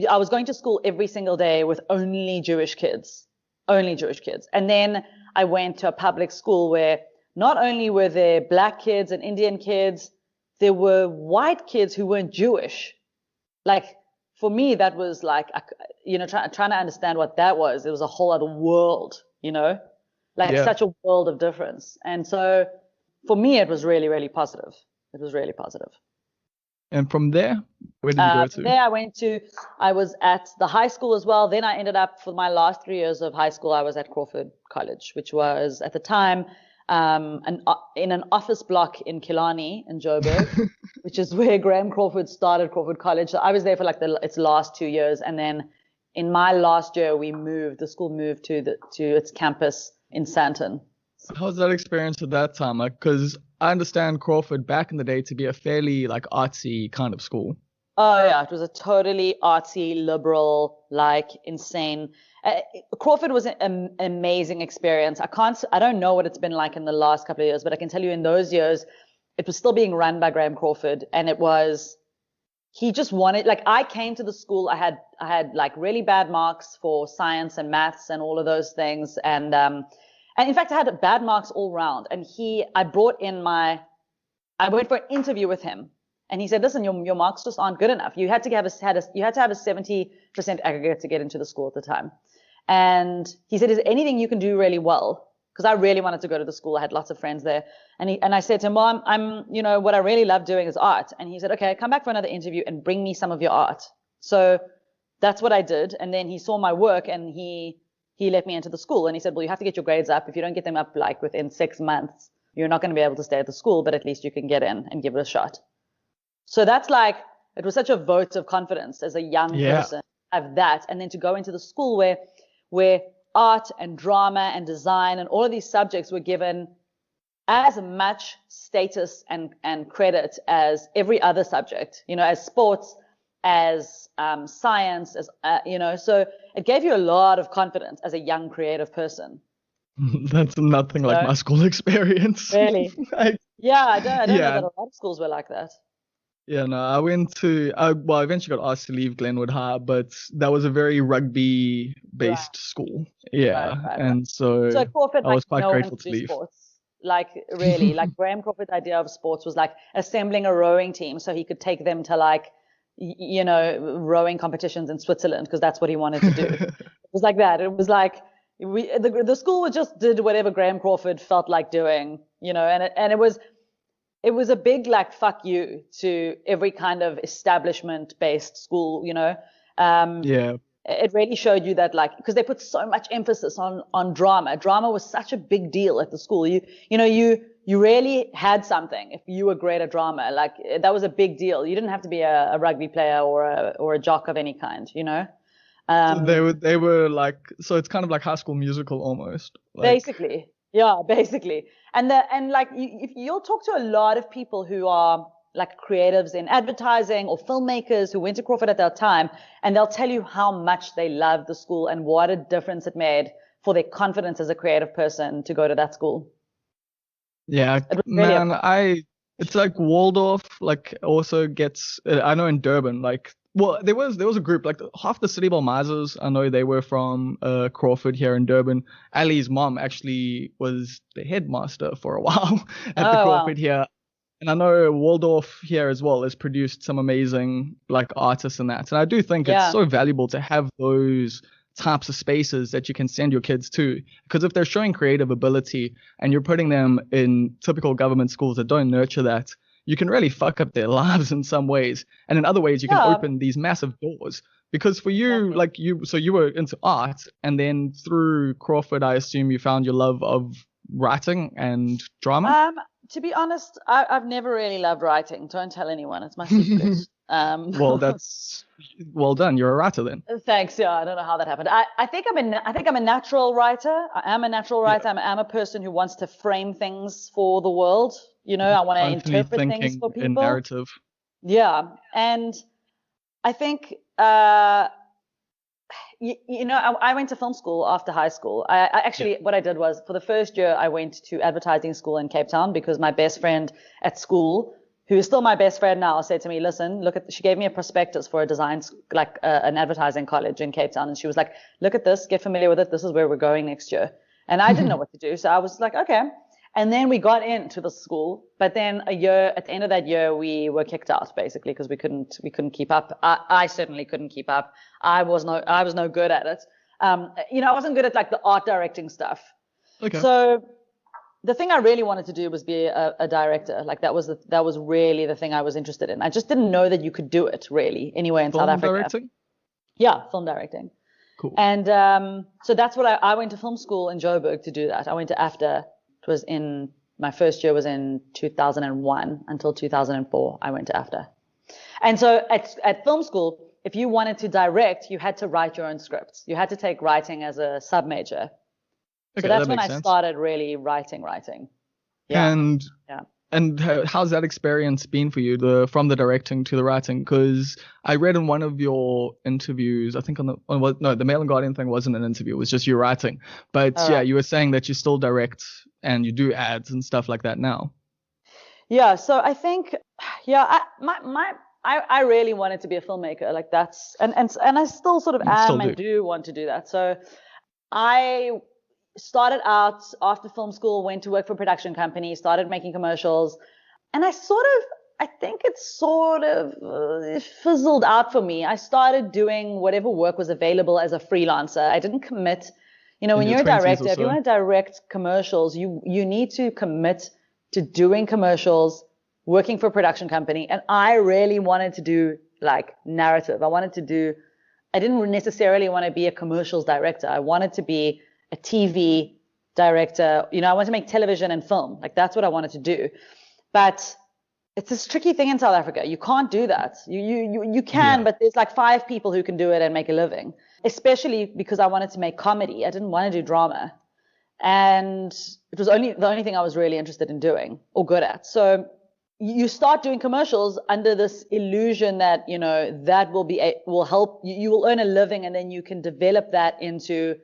I was going to school every single day with only Jewish kids. And then I went to a public school where not only were there black kids and Indian kids, there were white kids who weren't Jewish. Like for me, that was like, trying to understand what that was. It was a whole other world, such a world of difference. And so for me, it was really, really positive. It was really positive. And from there, where did you go to? There I was at the high school as well. Then I ended up, for my last 3 years of high school, I was at Crawford College, which was at the time in an office block in Killarney in Joburg, which is where Graham Crawford started Crawford College. So I was there for like its last 2 years. And then in my last year, the school moved to its campus in Sandton. How was that experience at that time? Because I understand Crawford back in the day to be a fairly like artsy kind of school. Oh yeah, it was a totally artsy, liberal, like insane. Crawford was an amazing experience. I don't know what it's been like in the last couple of years, but I can tell you in those years, it was still being run by Graham Crawford, and he just wanted, like, I came to the school, I had like really bad marks for science and maths and all of those things, and in fact I had bad marks all round, and I went for an interview with him. And he said, listen, your marks just aren't good enough. You had to have a 70% aggregate to get into the school at the time. And he said, is there anything you can do really well? Because I really wanted to go to the school. I had lots of friends there. And I said to him, well, I'm what I really love doing is art. And he said, okay, come back for another interview and bring me some of your art. So that's what I did. And then he saw my work and he let me into the school. And he said, well, you have to get your grades up. If you don't get them up like within 6 months, you're not going to be able to stay at the school, but at least you can get in and give it a shot. So that's like, it was such a vote of confidence as a young person to have that. And then to go into the school where art and drama and design and all of these subjects were given as much status and credit as every other subject, as sports, as science, as, so it gave you a lot of confidence as a young creative person. That's nothing like my school experience. Really? I don't know that a lot of schools were like that. Yeah, no, I eventually got asked to leave Glenwood High, but that was a very rugby-based school. Yeah, right. And so Crawford, I was quite grateful to leave. Sports. Like, really, like Graham Crawford's idea of sports was like assembling a rowing team so he could take them to like, rowing competitions in Switzerland because that's what he wanted to do. It was like that. It was like the school just did whatever Graham Crawford felt like doing, and it was a big like fuck you to every kind of establishment-based school, It really showed you that, like, because they put so much emphasis on drama. Drama was such a big deal at the school. You really had something if you were great at drama. Like, that was a big deal. You didn't have to be a rugby player or a jock of any kind, So they were like, so it's kind of like High School Musical almost. Like, basically. Yeah, basically. And if you'll talk to a lot of people who are like creatives in advertising or filmmakers who went to Crawford at that time, and they'll tell you how much they loved the school and what a difference it made for their confidence as a creative person to go to that school. Yeah, man, it's like Waldorf, like also gets, I know in Durban, like, well, there was a group, like half the City Ball Mazers, I know they were from Crawford here in Durban. Ali's mom actually was the headmaster for a while at the Crawford here. And I know Waldorf here as well has produced some amazing like artists and that. And I do think it's so valuable to have those types of spaces that you can send your kids to, because if they're showing creative ability and you're putting them in typical government schools that don't nurture that, you can really fuck up their lives in some ways. And in other ways, you can open these massive doors. Because for you, like you were into art, and then through Crawford, I assume you found your love of writing and drama? To be honest, I've never really loved writing. Don't tell anyone. It's my secret. Well, that's well done. You're a writer then. Thanks. Yeah, I don't know how that happened. I think I'm a natural writer. I am a natural writer. Yeah. I'm a person who wants to frame things for the world. I want to Constantly interpret things thinking for in people. narrative. Yeah, and I think I went to film school after high school. I actually, what I did was, for the first year, I went to advertising school in Cape Town because my best friend at school, who is still my best friend now, said to me, listen, she gave me a prospectus for a design, like an advertising college in Cape Town. And she was like, look at this, get familiar with it. This is where we're going next year. And I didn't know what to do. So I was like, okay. And then we got into the school, but then at the end of that year, we were kicked out basically because we couldn't keep up. I certainly couldn't keep up. I was no good at it. I wasn't good at like the art directing stuff. Okay. So the thing I really wanted to do was be a director. Like that was really the thing I was interested in. I just didn't know that you could do it really anywhere in South Africa. Film directing? Yeah, film directing. Cool. And so that's what I went to film school in Joburg to do that. I went to Apter. It was my first year was in 2001 until 2004. I went to Apter. And so at film school, if you wanted to direct, you had to write your own scripts. You had to take writing as a sub-major. Okay, so that's when I sense. started really writing. Yeah. And how's that experience been for you, from the directing to the writing? Because I read in one of your interviews, I think the Mail and Guardian thing wasn't an interview, it was just you writing. But you were saying that you still direct and you do ads and stuff like that now. Yeah, so I think, I really wanted to be a filmmaker. Like that's, and I still sort of am and do want to do that. So I started out after film school, went to work for a production company, started making commercials, and I think it sort of fizzled out for me. I started doing whatever work was available as a freelancer. I didn't commit. When you're a director, if you want to direct commercials, you need to commit to doing commercials, working for a production company. And I really wanted to do like narrative. I didn't necessarily want to be a commercials director. I wanted to be a TV director. I wanted to make television and film. Like that's what I wanted to do. But it's this tricky thing in South Africa. You can't do that. You can, but there's like 5 people who can do it and make a living, especially because I wanted to make comedy. I didn't want to do drama. And it was the only thing I was really interested in doing or good at. So you start doing commercials under this illusion that, that will help you will earn a living, and then you can develop that into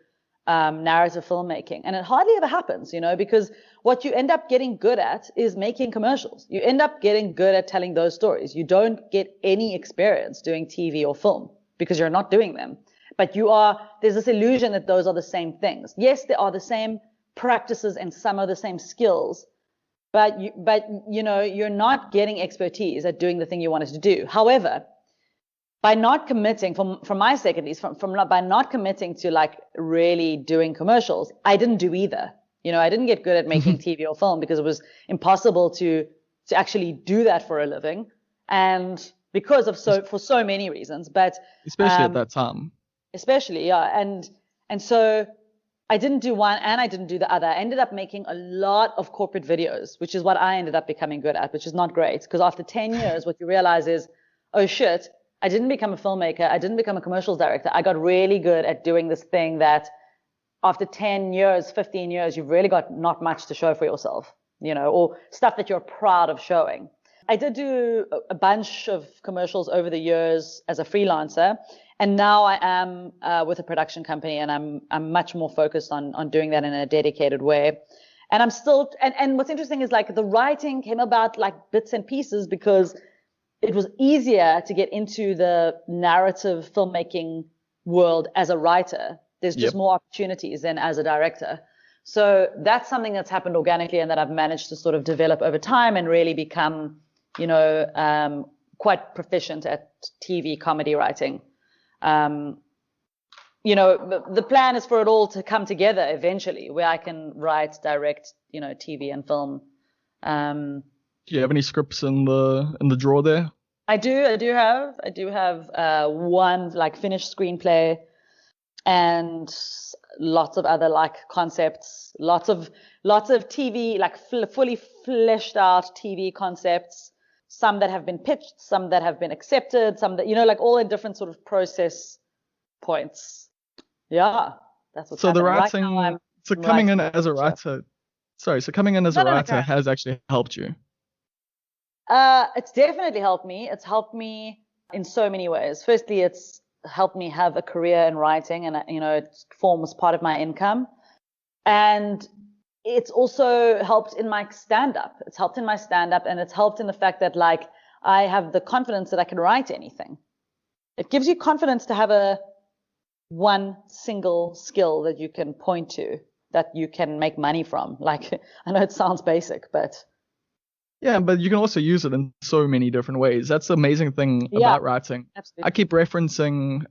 narrative filmmaking. And it hardly ever happens, because what you end up getting good at is making commercials. You end up getting good at telling those stories. You don't get any experience doing TV or film because you're not doing them. But there's this illusion that those are the same things. Yes, they are the same practices and some of the same skills, but you're not getting expertise at doing the thing you wanted to do. However, by not committing, from my sake at least, by not committing to like really doing commercials, I didn't do either. I didn't get good at making TV or film because it was impossible to actually do that for a living, and for so many reasons. But especially at that time. Especially, yeah, and so I didn't do one and I didn't do the other. I ended up making a lot of corporate videos, which is what I ended up becoming good at, which is not great because after 10 years, what you realize is, oh shit, I didn't become a filmmaker. I didn't become a commercials director. I got really good at doing this thing that after 10 years, 15 years, you've really got not much to show for yourself, or stuff that you're proud of showing. I did do a bunch of commercials over the years as a freelancer. And now I am with a production company, and I'm much more focused on doing that in a dedicated way. And I'm still, and what's interesting is like the writing came about like bits and pieces because it was easier to get into the narrative filmmaking world as a writer. There's just more opportunities than as a director. So that's something that's happened organically and that I've managed to sort of develop over time and really become, quite proficient at TV comedy writing. The plan is for it all to come together eventually where I can write, direct, TV and film. Do you have any scripts in the drawer there? I do have one like finished screenplay and lots of other like concepts, lots of TV, like fully fleshed out TV concepts. some that have been pitched, some that have been accepted, some that, like all in different sort of process points. Yeah, that's what's happening. Coming in as a writer, has actually helped you. It's definitely helped me. It's helped me in so many ways. Firstly, it's helped me have a career in writing, and it forms part of my income. And it's also helped in my stand-up. It's helped in my stand-up, and it's helped in the fact that I have the confidence that I can write anything. It gives you confidence to have one single skill that you can point to, that you can make money from. I know it sounds basic, but yeah, but you can also use it in so many different ways. That's the amazing thing about writing. Absolutely. I keep referencing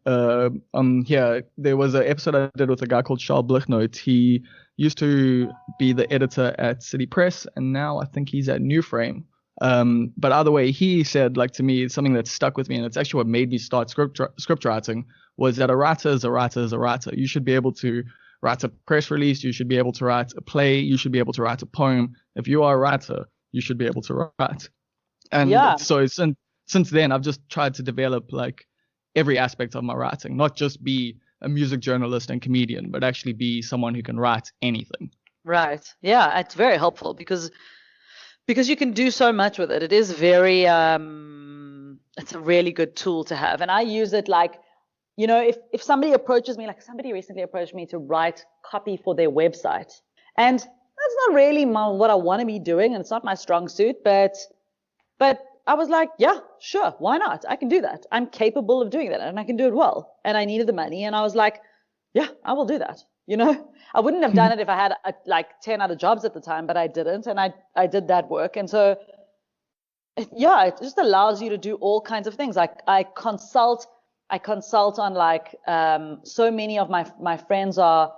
there was an episode I did with a guy called Charles Blichnote. He used to be the editor at City Press, and now I think he's at New Frame. But either way, he said, to me, something that stuck with me, and it's actually what made me start script writing, was that a writer is a writer is a writer. You should be able to write a press release. You should be able to write a play. You should be able to write a poem. If you are a writer, you should be able to write. And so since then, I've just tried to develop every aspect of my writing, not just be a music journalist and comedian, but actually be someone who can write anything. Right. Yeah, it's very helpful because you can do so much with it. It is very, it's a really good tool to have. And I use it if somebody approaches me, somebody recently approached me to write copy for their website. And that's not really what I want to be doing, and it's not my strong suit, but I was like, yeah, sure, why not? I can do that. I'm capable of doing that, and I can do it well. And I needed the money, and I was like, yeah, I will do that. I wouldn't have done it if I had 10 other jobs at the time, but I didn't, and I did that work. And so, yeah, it just allows you to do all kinds of things. I consult on so many of my friends are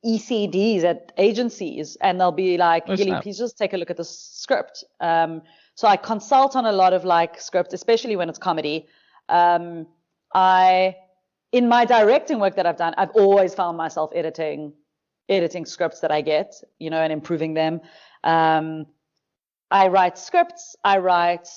ECDs at agencies, and they'll be like, Gilli, please just take a look at the script. So I consult on a lot of script, especially when it's comedy. In my directing work that I've done, I've always found myself editing scripts that I get, and improving them. I write scripts, I write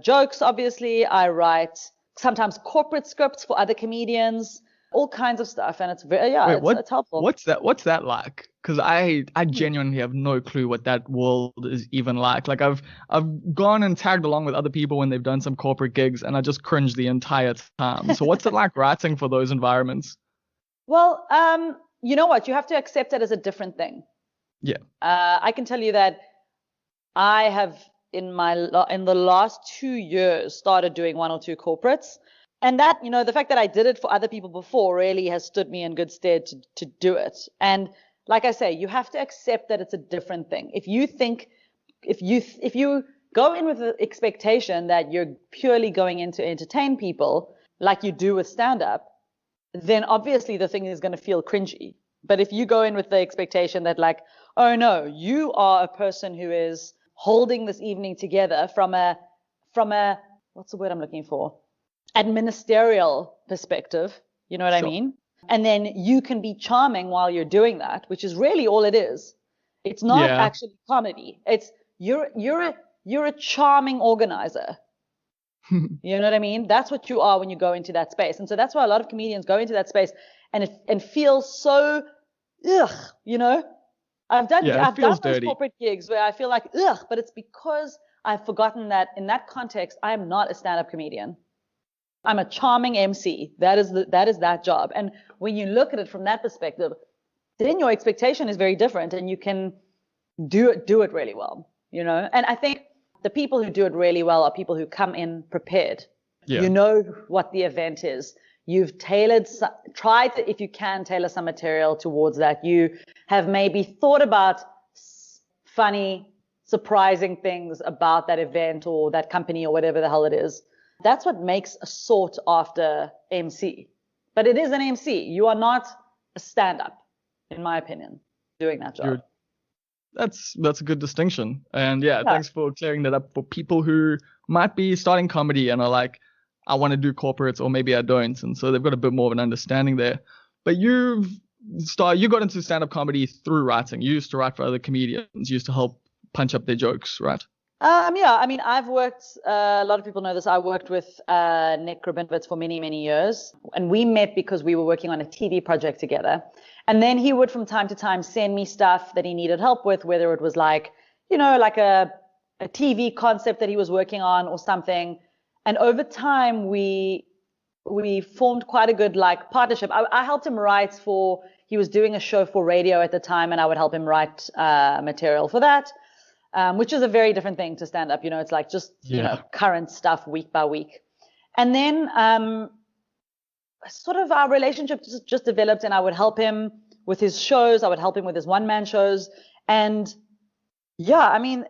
jokes, obviously. I write sometimes corporate scripts for other comedians. All kinds of stuff, and it's very it's helpful. What's that like? Because I genuinely have no clue what that world is even like. I've gone and tagged along with other people when they've done some corporate gigs, and I just cringe the entire time. So what's it like writing for those environments? Well, you know what? You have to accept it as a different thing. Yeah. I can tell you that I have in the last 2 years started doing 1 or 2 corporates. And that, the fact that I did it for other people before really has stood me in good stead to do it. And like I say, you have to accept that it's a different thing. If you go in with the expectation that you're purely going in to entertain people like you do with stand-up, then obviously the thing is going to feel cringy. But if you go in with the expectation that oh no, you are a person who is holding this evening together from a what's the word I'm looking for? Administerial perspective, you know what I mean? And then you can be charming while you're doing that, which is really all it is. It's not actually comedy. It's you're a charming organizer. You know what I mean? That's what you are when you go into that space. And so that's why a lot of comedians go into that space and feel so I've done those corporate gigs where I feel like but it's because I've forgotten that in that context I am not a stand-up comedian. I'm a charming MC. That is that job. And when you look at it from that perspective, then your expectation is very different, and you can do it really well, And I think the people who do it really well are people who come in prepared. Yeah. You know what the event is. You've tried to, if you can, tailor some material towards that. You have maybe thought about funny, surprising things about that event or that company or whatever the hell it is. That's what makes a sought after MC. But it is an MC. You are not a stand-up, in my opinion, doing that job. That's a good distinction. And thanks for clearing that up for people who might be starting comedy and are like, I want to do corporates, or maybe I don't. And so they've got a bit more of an understanding there. But you got into stand-up comedy through writing. You used to write for other comedians. You used to help punch up their jokes, right? Yeah, I mean, I've worked, a lot of people know this, I worked with Nick Rabinowitz for many, many years. And we met because we were working on a TV project together. And then he would from time to time send me stuff that he needed help with, whether it was like, like a TV concept that he was working on or something. And over time, we formed quite a good like partnership. I helped him write he was doing a show for radio at the time, and I would help him write material for that. Which is a very different thing to stand up. It's like just, current stuff week by week. And then sort of our relationship just developed, and I would help him with his shows. I would help him with his one-man shows. And yeah, I mean,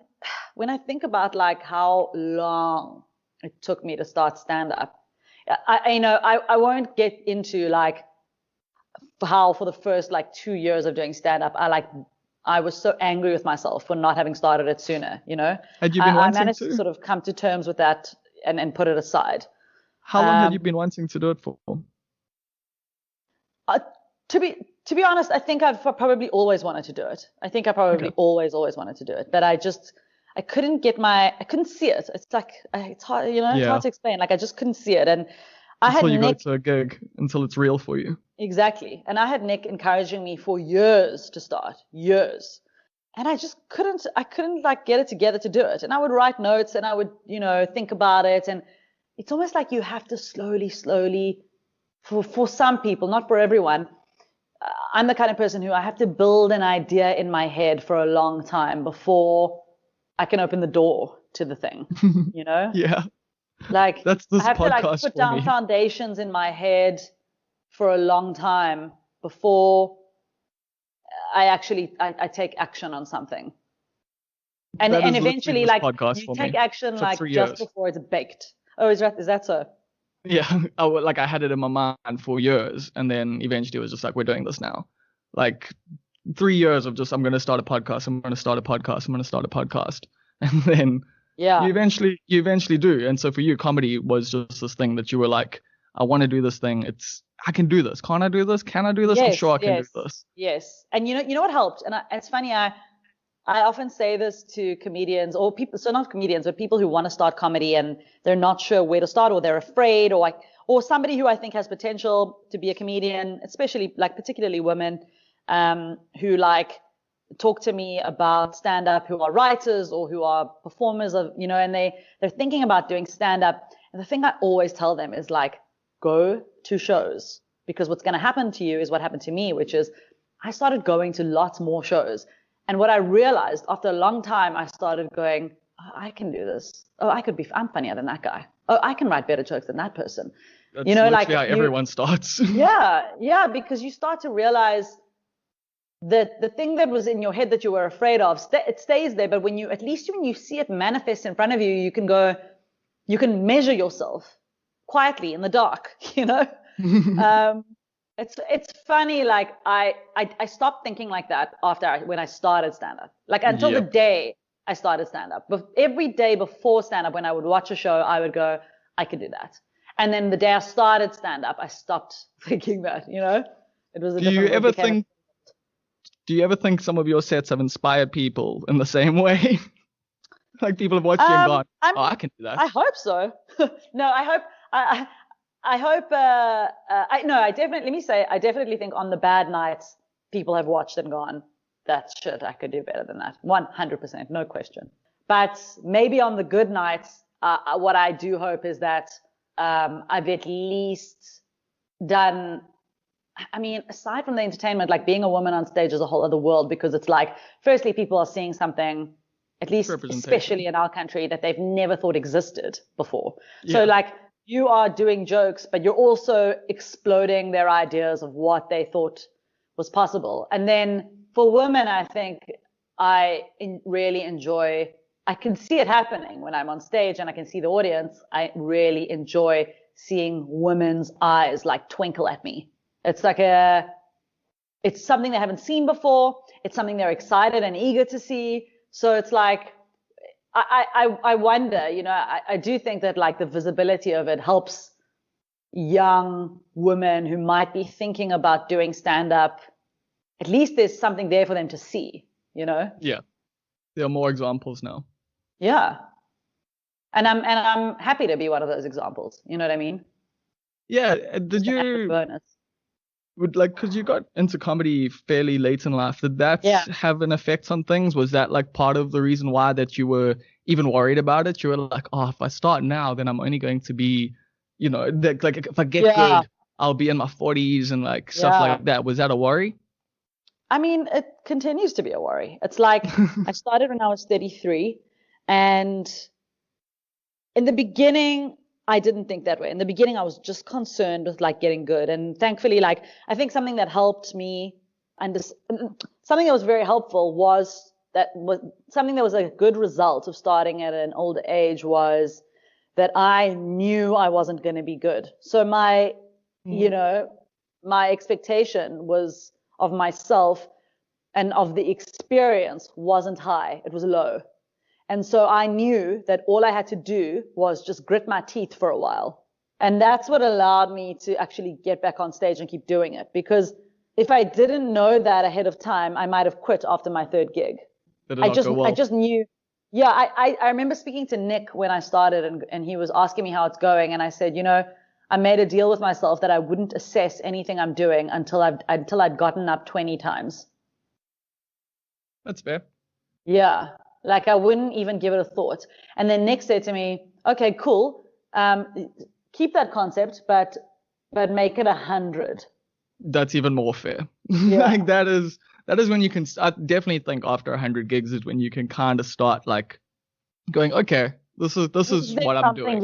when I think about like how long it took me to start stand up, I won't get into like how for the first like 2 years of doing stand up, I was so angry with myself for not having started it sooner, Had you been wanting I managed to sort of come to terms with that and put it aside. How long had you been wanting to do it for? To be honest, I think I've probably always wanted to do it. I think I probably always wanted to do it, but I couldn't see it. It's like, it's hard, it's hard to explain. Like I just couldn't see it. And until you go to a gig, until it's real for you. Exactly. And I had Nick encouraging me for years to start, years. And I just couldn't like get it together to do it. And I would write notes and I would, think about it. And it's almost like you have to slowly, for some people, not for everyone. I'm the kind of person who I have to build an idea in my head for a long time before I can open the door to the thing, Yeah. Like that's this I have podcast to like put down foundations in my head for a long time before I take action on something. And eventually like you take action like just before it's baked. Oh, is that so? Yeah, I had it in my mind for years, and then eventually it was just like, we're doing this now. Like 3 years of just, I'm going to start a podcast, and then you eventually do. And so for you, comedy was just this thing that you were like, I want to do this thing. I can do this. Can't I do this? Can I do this? Yes, I'm sure I can do this. Yes. And you know what helped? And it's funny, I often say this to comedians or people, so not comedians, but people who want to start comedy and they're not sure where to start, or they're afraid, or somebody who I think has potential to be a comedian, especially like particularly women, who like talk to me about stand up, who are writers or who are performers of, and they're thinking about doing stand up. And the thing I always tell them is like, go to shows, because what's going to happen to you is what happened to me, which is I started going to lots more shows. And what I realized after a long time, I started going, oh, I can do this. Oh, I'm funnier than that guy. Oh, I can write better jokes than that person. That's like how everyone starts. Yeah, because you start to realize that the thing that was in your head that you were afraid of, it stays there. But when you see it manifest in front of you, you can measure yourself quietly in the dark, It's funny, like I stopped thinking like that when I started stand-up. Like until the day I started stand-up. But every day before stand-up, when I would watch a show, I would go, I could do that. And then the day I started stand-up, I stopped thinking that, It was a different. Do you ever think some of your sets have inspired people in the same way? Like people have watched you and gone, I can do that. I hope so. No, I definitely think on the bad nights, people have watched and gone, that shit, I could do better than that. 100%, no question. But maybe on the good nights, what I do hope is that I've at least done, aside from the entertainment, like being a woman on stage is a whole other world, because it's like, firstly, people are seeing something, at least especially in our country, that they've never thought existed before. Yeah. So like, you are doing jokes, but you're also exploding their ideas of what they thought was possible. And then for women, I think I really enjoy, I can see it happening when I'm on stage and I can see the audience. I really enjoy seeing women's eyes like twinkle at me. It's like it's something they haven't seen before. It's something they're excited and eager to see. So it's like, I wonder, I do think that like the visibility of it helps young women who might be thinking about doing stand-up. At least there's something there for them to see, Yeah. There are more examples now. Yeah. And I'm happy to be one of those examples. You know what I mean? Yeah. Did Just an added you bonus. because you got into comedy fairly late in life, did that have an effect on things? Was that like part of the reason why that you were even worried about it? You were like, oh, if I start now, then I'm only going to be, like if I get good, I'll be in my 40s and like stuff like that. Was that a worry? I mean, it continues to be a worry. It's like I started when I was 33, and in the beginning, I didn't think that way. In the beginning, I was just concerned with like getting good. And thankfully, like I think something that helped me and something that was very helpful was something that was a good result of starting at an older age was that I knew I wasn't going to be good. So my expectation was of myself and of the experience wasn't high. It was low. And so I knew that all I had to do was just grit my teeth for a while. And that's what allowed me to actually get back on stage and keep doing it. Because if I didn't know that ahead of time, I might have quit after my third gig. I just knew. Yeah, I remember speaking to Nick when I started and he was asking me how it's going. And I said, I made a deal with myself that I wouldn't assess anything I'm doing until I'd gotten up 20 times. That's fair. Yeah. Like I wouldn't even give it a thought. And then Nick said to me, okay, cool. Keep that concept, but make it 100. That's even more fair. Yeah. Like that is when you can start. Definitely think after 100 gigs is when you can kind of start like going, okay, this is what I'm doing.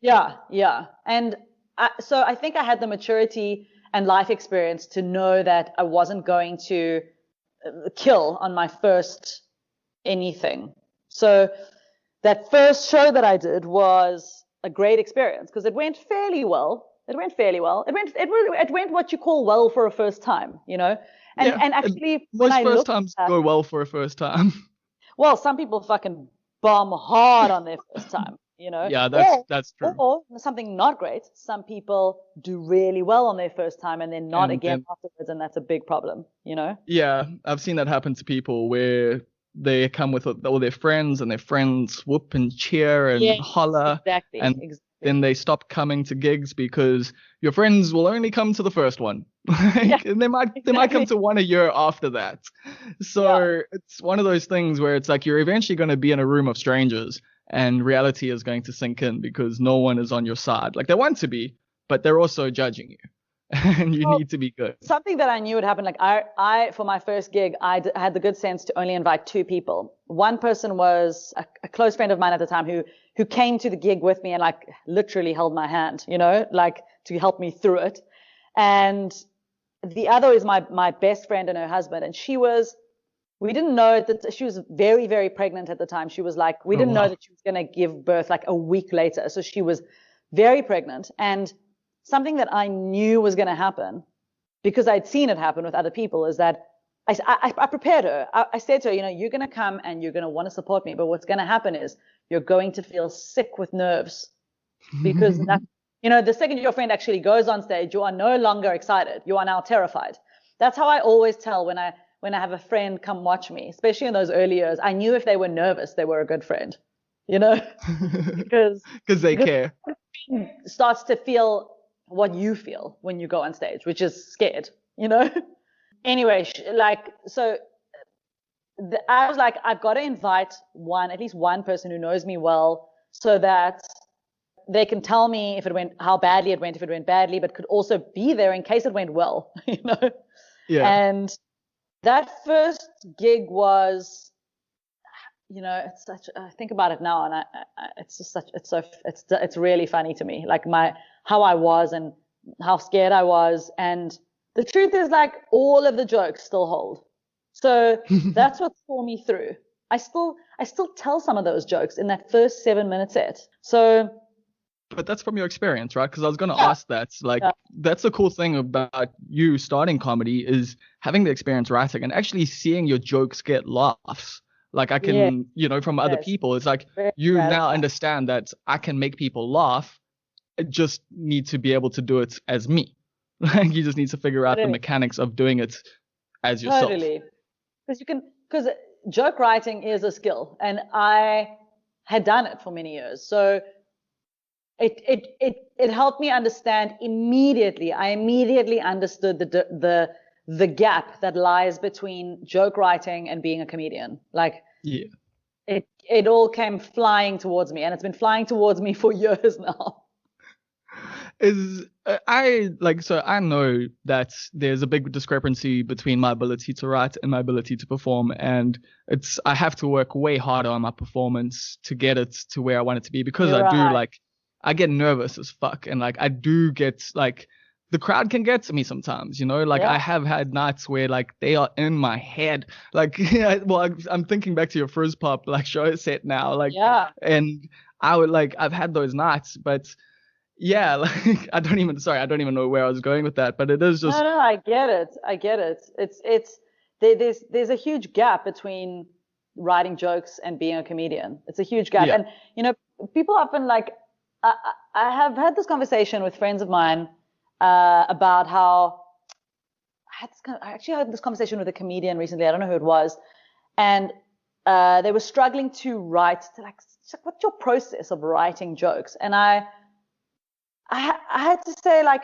Yeah. And so I think I had the maturity and life experience to know that I wasn't going to kill on my first anything. So that first show that I did was a great experience because it went fairly well. It went what you call well for a first time, And actually, most first times go well for a first time. Well, some people fucking bomb hard on their first time, Yeah, that's true. Or something not great. Some people do really well on their first time and then not again afterwards, and that's a big problem, Yeah, I've seen that happen to people where they come with all their friends and their friends whoop and cheer and holler. Exactly. Then they stop coming to gigs because your friends will only come to the first one. And they might come to one a year after that. So it's one of those things where it's like you're eventually going to be in a room of strangers and reality is going to sink in because no one is on your side. Like they want to be, but they're also judging you. And you need to be good. Something that I knew would happen, like I for my first gig, I had the good sense to only invite 2 people. One person was a close friend of mine at the time who came to the gig with me and like literally held my hand, like to help me through it. And the other is my best friend and her husband. And we didn't know that she was very, very pregnant at the time. She was like, we didn't know that she was going to give birth like a week later. So she was very pregnant. And something that I knew was going to happen because I'd seen it happen with other people is that I prepared her. I said to her, you're going to come and you're going to want to support me. But what's going to happen is you're going to feel sick with nerves because the second your friend actually goes on stage, you are no longer excited. You are now terrified. That's how I always tell when I have a friend come watch me, especially in those early years. I knew if they were nervous, they were a good friend, because they care. Starts to feel what you feel when you go on stage, which is scared, Anyway, I was like, I've got to invite at least one person who knows me well so that they can tell me how badly it went, if it went badly, but could also be there in case it went well, Yeah. And that first gig was, it's such. I think about it now, and it's really funny to me, like how I was and how scared I was, and the truth is, like all of the jokes still hold. So that's what saw me through. I still tell some of those jokes in that first 7-minute set. So. But that's from your experience, right? Because I was going to ask that. Like, that's the cool thing about you starting comedy is having the experience writing and actually seeing your jokes get laughs. Like I can, from other people, it's like you now understand that I can make people laugh. I just need to be able to do it as me. Like you just need to figure out the mechanics of doing it as yourself. Totally. Because joke writing is a skill. And I had done it for many years. So it helped me understand immediately. I immediately understood the gap that lies between joke writing and being a comedian. Like, yeah, it all came flying towards me, and it's been flying towards me for years now. So I know that there's a big discrepancy between my ability to write and my ability to perform, and I have to work way harder on my performance to get it to where I want it to be, because You're I do, right. like, I get nervous as fuck, and like I do get, like, the crowd can get to me sometimes, you know, like I have had nights where like they are in my head, like I'm thinking back to your Frizz Pop like show set now, like, and I've had those nights, but yeah, like I don't even know where I was going with that, but it is just no, I get it. It's there's a huge gap between writing jokes and being a comedian. It's a huge gap. And you know, people often, like, I have had this conversation with friends of mine about how I actually had this conversation with a comedian recently. I don't know who it was, and they were struggling to write. Like, what's your process of writing jokes? And I had to say, like,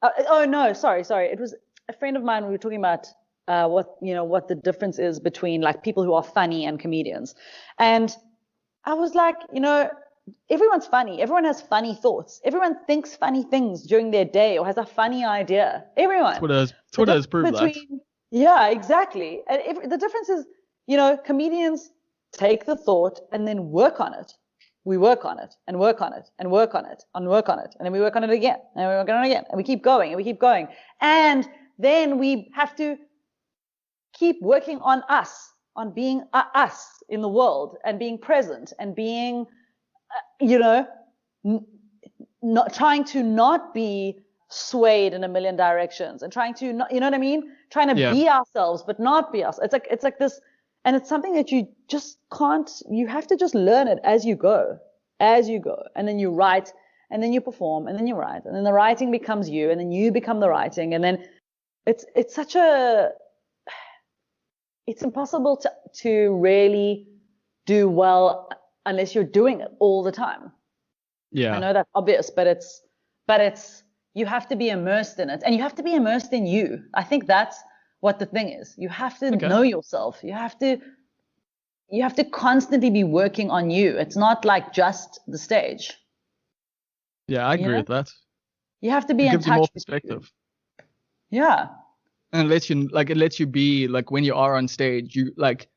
oh no, sorry. It was a friend of mine. We were talking about what the difference is between, like, people who are funny and comedians. And I was like, everyone's funny. Everyone has funny thoughts. Everyone thinks funny things during their day or has a funny idea. Everyone. Twitter has proved that. Yeah, exactly. And the difference is, comedians take the thought and then work on it. We work on it and work on it and work on it and work on it. And then we work on it again and we work on it again. And we keep going and we keep going. And then we have to keep working on us, on being us in the world and being present and being, not trying to not be swayed in a million directions and trying to not, you know what I mean? Trying to be ourselves, but not be us. It's like this, and it's something that you just can't, you have to just learn it as you go. And then you write, and then you perform, and then you write, and then the writing becomes you, and then you become the writing. And then it's impossible to really do well unless you're doing it all the time. Yeah. I know that's obvious, but it's you have to be immersed in it, and you have to be immersed in you. I think that's what the thing is. You have to know yourself. You have to constantly be working on you. It's not like just the stage. Yeah, I agree with that. You have to be in touch. It gives you more perspective. Yeah. And it lets you be, like, when you are on stage, you, like,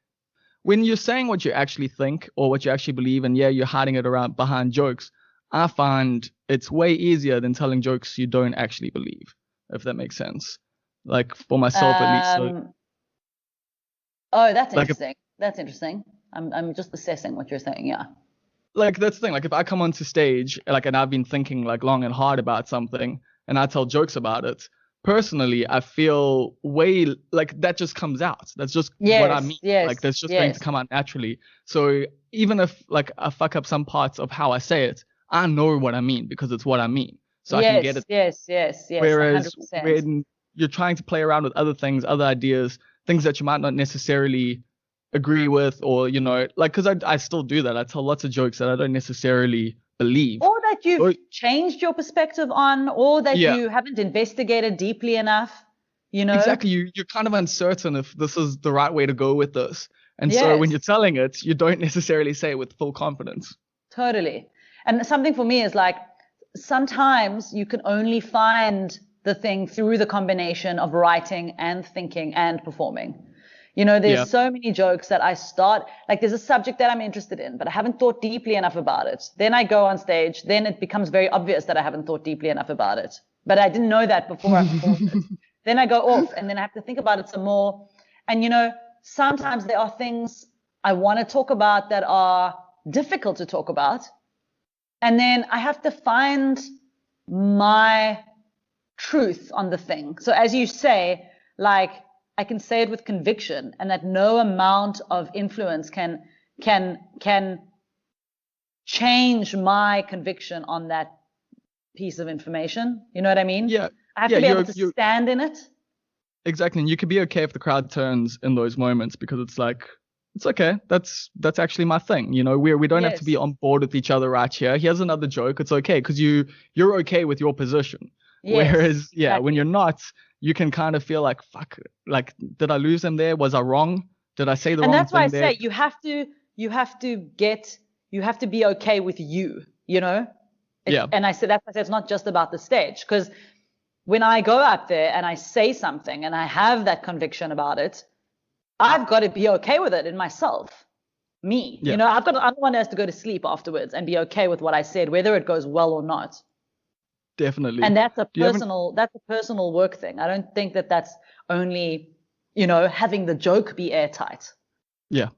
when you're saying what you actually think or what you actually believe, and you're hiding it around behind jokes, I find it's way easier than telling jokes you don't actually believe, if that makes sense. Like, for myself at least. So, that's interesting. That's interesting. I'm just assessing what you're saying. Yeah. Like, that's the thing. Like, if I come onto stage, like, and I've been thinking, like, long and hard about something, and I tell jokes about it, personally, I feel way, like, that just comes out. That's just what I mean. Like, that's just going to come out naturally. So even if, like, I fuck up some parts of how I say it, I know what I mean because it's what I mean. So I can get it. Yes. Whereas 100%. when you're trying to play around with other things, other ideas, things that you might not necessarily agree with, or, like, because I still do that. I tell lots of jokes that I don't necessarily believe. Or that you've changed your perspective on, or that you haven't investigated deeply enough, Exactly. You're kind of uncertain if this is the right way to go with this. And so when you're telling it, you don't necessarily say it with full confidence. Totally. And something for me is, like, sometimes you can only find the thing through the combination of writing and thinking and performing. There's so many jokes that I start, like, there's a subject that I'm interested in, but I haven't thought deeply enough about it. Then I go on stage, then it becomes very obvious that I haven't thought deeply enough about it. But I didn't know that before I performed it. Then I go off, and then I have to think about it some more. And, sometimes there are things I want to talk about that are difficult to talk about. And then I have to find my truth on the thing. So as you say, like, I can say it with conviction, and that no amount of influence can change my conviction on that piece of information. You know what I mean? Yeah. I have to be able to stand in it. Exactly. And you could be okay if the crowd turns in those moments, because it's like, It's okay. That's actually my thing. You know, we don't have to be Yes. on board with each other right here. Here's another joke. It's okay because you're okay with your position. Yes, Whereas, yeah, when you're exactly. not, you can kind of feel like, fuck, like, did I lose them there? Was I wrong? Did I say the And wrong that's why I thing there? say you have to be okay with you, you know? Yeah, And I said that's why I said it's not just about the stage, because when I go up there and I say something and I have that conviction about it, I've got to be okay with it in myself. Me, yeah, I'm the one who has to go to sleep afterwards and be okay with what I said, whether it goes well or not. definitely. And Do you have that's a personal work thing. I don't think that that's only, having the joke be airtight. yeah.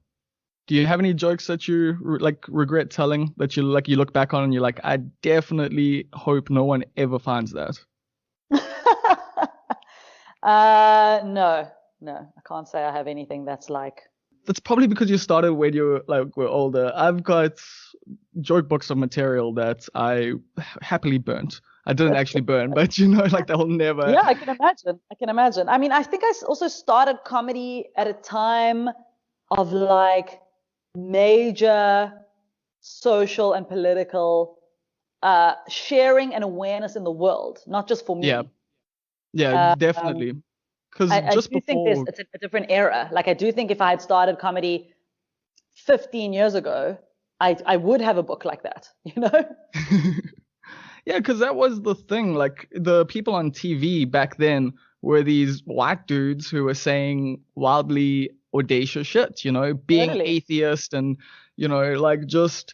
Do you have any jokes that you like regret telling that you look back on and you're like, I definitely hope no one ever finds that? No, I can't say I have anything that's like. That's probably because you started when you were older. I've got joke books of material that I happily burnt. I didn't actually burn, but like they'll never. Yeah, I can imagine. I mean, I think I also started comedy at a time of like major social and political sharing and awareness in the world, not just for Yeah, me. yeah, Um, definitely. Because I just do think before, it's a different era. Like I do think if I had started comedy 15 years ago, I would have a book like that, yeah, because that was the thing. Like the people on TV back then were these white dudes who were saying wildly audacious shit. Being Totally. atheist and like just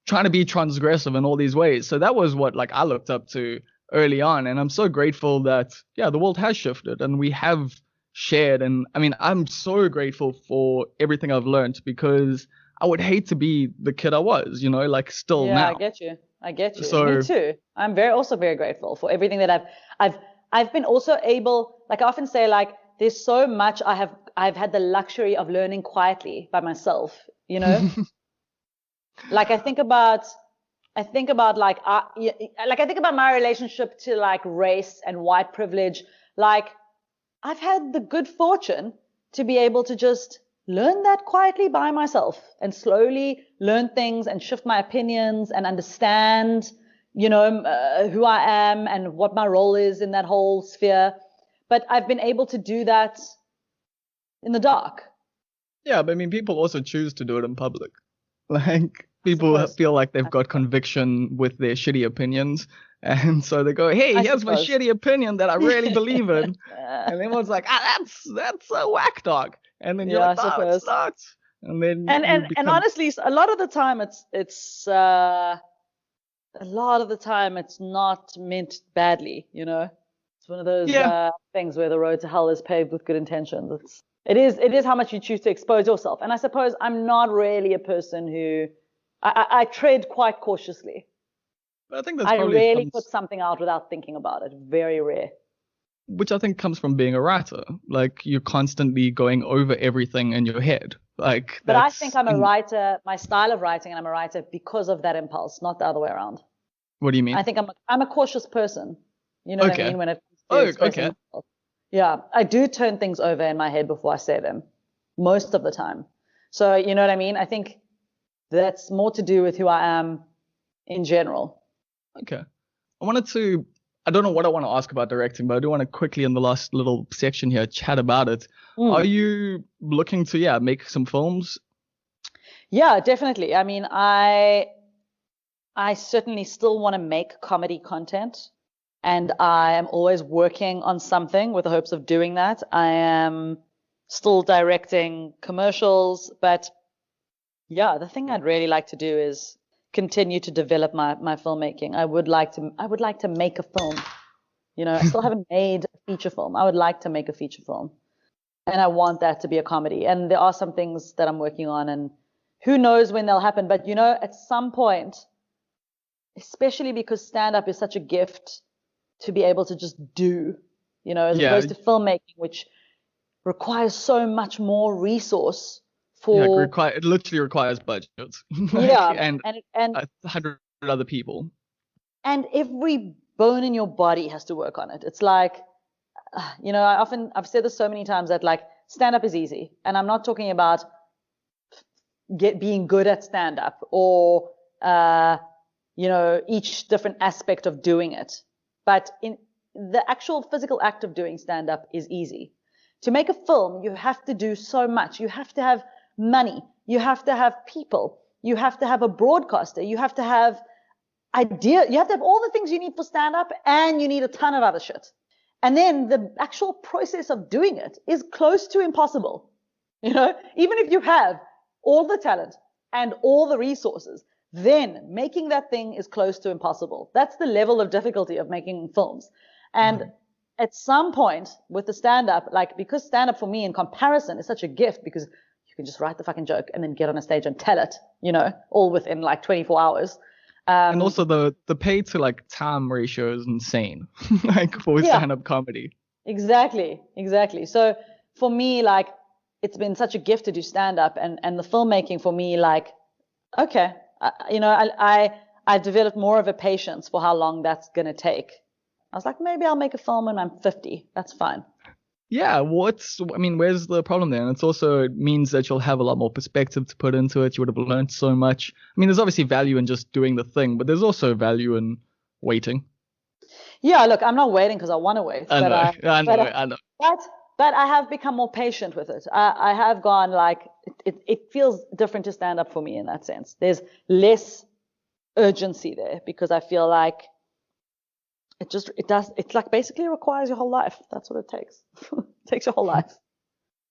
trying to be transgressive in all these ways. So that was what like I looked up to early on, and I'm so grateful that the world has shifted and we have shared. And I mean, I'm so grateful for everything I've learned because I would hate to be the kid I was, like still Yeah, I now. get you. I get you. Me So too. I'm also very grateful for everything that I've I've been also able, like I often say, like there's so much I've had the luxury of learning quietly by myself, Like I think about like I think about my relationship to like race and white privilege. Like I've had the good fortune to be able to just learn that quietly by myself and slowly learn things and shift my opinions and understand, who I am and what my role is in that whole sphere. But I've been able to do that in the dark. yeah, but I mean, people also choose to do it in public. Like I people suppose. feel like they've I got suppose. conviction with their shitty opinions, and so they go, "Hey, I here's my suppose. shitty opinion that I really believe in," and everyone's like, "Ah, that's a whack dog," and then you're Yeah, like, I "No, it's suppose. not," and then And you and and become, honestly, a lot of the time a lot of the time it's not meant badly, It's one of those yeah, things where the road to hell is paved with good intentions. It is how much you choose to expose yourself. And I suppose I'm not really a person who I tread quite cautiously. but I think that's I probably rarely put comes, something out without thinking about it. Very rare. which I think comes from being a writer. Like you're constantly going over everything in your head. Like But I think that's I'm a in, writer, my style of writing, and I'm a writer because of that impulse, not the other way around. what do you I mean? think I'm a cautious person. You know what I Okay. mean when it comes to Oh, expressing okay. myself. Yeah, I do turn things over in my head before I say them, most of the time. So you know what I mean? I think that's more to do with who I am in general. Okay. I don't know what I want to ask about directing, but I do want to quickly in the last little section here chat about it. Are Mm. you looking to, make some films? Yeah, definitely. I mean, I certainly still want to make comedy content, and I am always working on something with the hopes of doing that. I am still directing commercials, but yeah, the thing I'd really like to do is continue to develop my filmmaking. I would like to make a film. I still haven't made a feature film. I would like to make a feature film. And I want that to be a comedy. And there are some things that I'm working on, and who knows when they'll happen. But at some point, especially because stand up is such a gift to be able to just do, as Yeah, opposed to filmmaking, which requires so much more resource yeah, for, it literally requires budgets, like, yeah, and and 100 other people. and every bone in your body has to work on it. It's like, I've said this so many times that like stand up is easy. And I'm not talking about being good at stand-up or, each different aspect of doing it. But in the actual physical act of doing stand-up is easy. To make a film, you have to do so much. You have to have money. You have to have people. You have to have a broadcaster. You have to have idea. You have to have all the things you need for stand-up, and you need a ton of other shit. And then the actual process of doing it is close to impossible. Even if you have all the talent and all the resources, then making that thing is close to impossible. That's the level of difficulty of making films. And at some point with the stand-up, because stand-up for me in comparison is such a gift, because you can just write the fucking joke and then get on a stage and tell it, all within 24 hours. And also the pay to time ratio is insane, for stand-up comedy. Exactly. So for me, it's been such a gift to do stand-up, and the filmmaking for me, okay, I developed more of a patience for how long that's going to take. I was like, maybe I'll make a film when I'm 50. That's fine. Yeah, where's the problem there? And it means that you'll have a lot more perspective to put into it. You would have learned so much. There's obviously value in just doing the thing, but there's also value in waiting. Yeah, look, I'm not waiting because I want to wait. I know. But I have become more patient with it. I have gone it feels different to stand up for me in that sense. There's less urgency there because I feel like it basically requires your whole life. That's what it takes. It takes your whole life.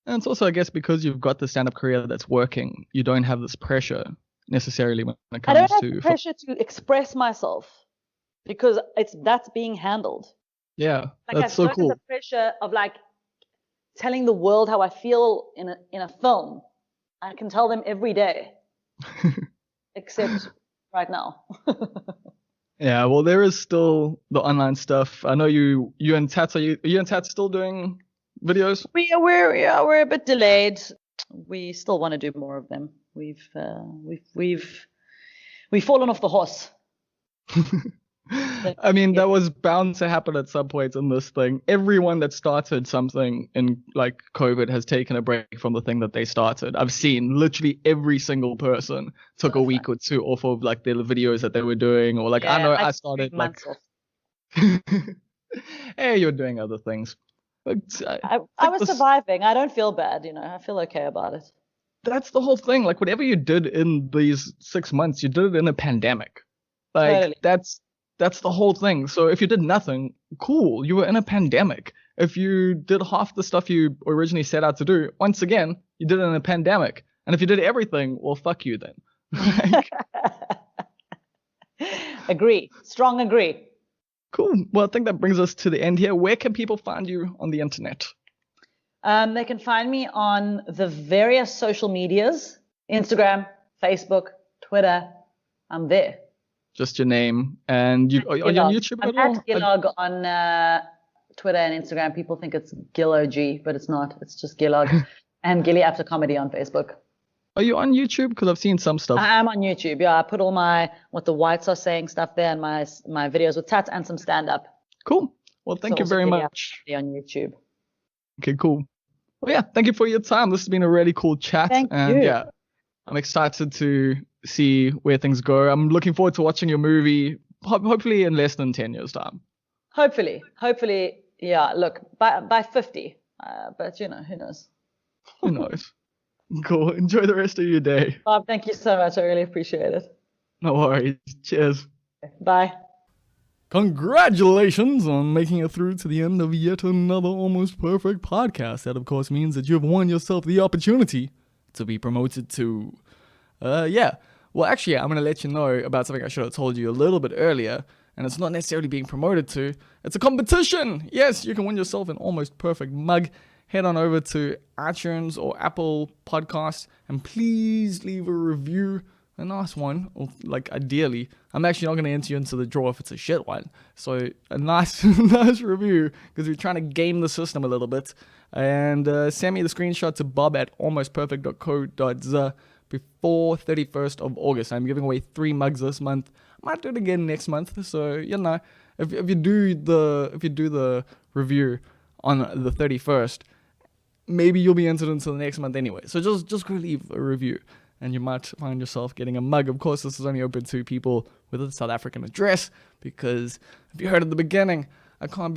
And it's also, I guess, because you've got the stand-up career that's working, you don't have this pressure necessarily when it comes to... I don't have pressure to express myself because that's being handled. Yeah, that's so cool. The pressure of telling the world how I feel in a film. I can tell them every day, except right now. Yeah, well, there is still the online stuff. I know you and Tats, are you and Tats still doing videos? We're a bit delayed. We still want to do more of them. We've fallen off the horse. That was bound to happen at some point in this thing. Everyone that started something in COVID has taken a break from the thing that they started. I've seen literally every single person took a week or two off of their videos that they were doing, or I started hey, you're doing other things. But I was surviving. I don't feel bad, I feel okay about it. That's the whole thing. Whatever you did in these 6 months, you did it in a pandemic. Totally. That's the whole thing. So if you did nothing, cool, you were in a pandemic. If you did half the stuff you originally set out to do, once again, you did it in a pandemic. And if you did everything, well, fuck you then. Agree. Strong agree. Cool. Well, I think that brings us to the end here. Where can people find you on the internet? They can find me on the various social medias, Instagram, Facebook, Twitter. I'm there. Just your name. And are you on YouTube at all? I'm at Gilog on Twitter and Instagram. People think it's Gilog, but it's not. It's just Gilog. And Gilli Apter Comedy on Facebook. Are you on YouTube? Because I've seen some stuff. I am on YouTube. Yeah, I put all my what the whites are saying stuff there, and my videos with Tats and some stand-up. Cool. Well, thank you very much. On YouTube. Okay, cool. Well, yeah, thank you for your time. This has been a really cool chat. Thank you. Yeah, I'm excited to see where things go. I'm looking forward to watching your movie, hopefully in less than 10 years' time. Hopefully, yeah. Look, by 50, but who knows? Who knows? Cool. Enjoy the rest of your day. Bob, thank you so much. I really appreciate it. No worries. Cheers. Bye. Congratulations on making it through to the end of yet another almost perfect podcast. That, of course, means that you have won yourself the opportunity to be promoted to... yeah. Well, actually, I'm going to let you know about something I should have told you a little bit earlier, and it's not necessarily being promoted to. It's a competition! Yes, you can win yourself an almost perfect mug. Head on over to iTunes or Apple Podcasts, and please leave a review, a nice one, or ideally. I'm actually not going to enter you into the draw if it's a shit one. So a nice nice review, because we're trying to game the system a little bit. And send me the screenshot to bob@almostperfect.co.za before 31st of August. I'm giving away 3 mugs this month. I might do it again next month. So, if you do the review on the 31st, maybe you'll be entered into the next month anyway. So just go leave a review. and you might find yourself getting a mug. Of course, this is only open to people with a South African address, because if you heard at the beginning, I can't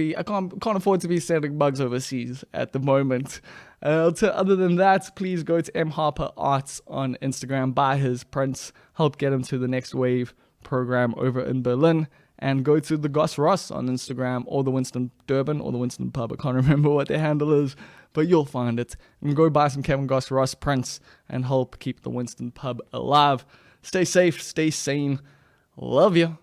afford to be sending mugs overseas at the moment. Other than that, please go to M Harper Arts on Instagram, buy his prints, help get him to the Next Wave program over in Berlin, and go to the Goss Ross on Instagram, or the Winston Durban, or the Winston Pub. I can't remember what their handle is, but you'll find it. And go buy some Kevin Goss Ross prints and help keep the Winston Pub alive. Stay safe, stay sane. Love you.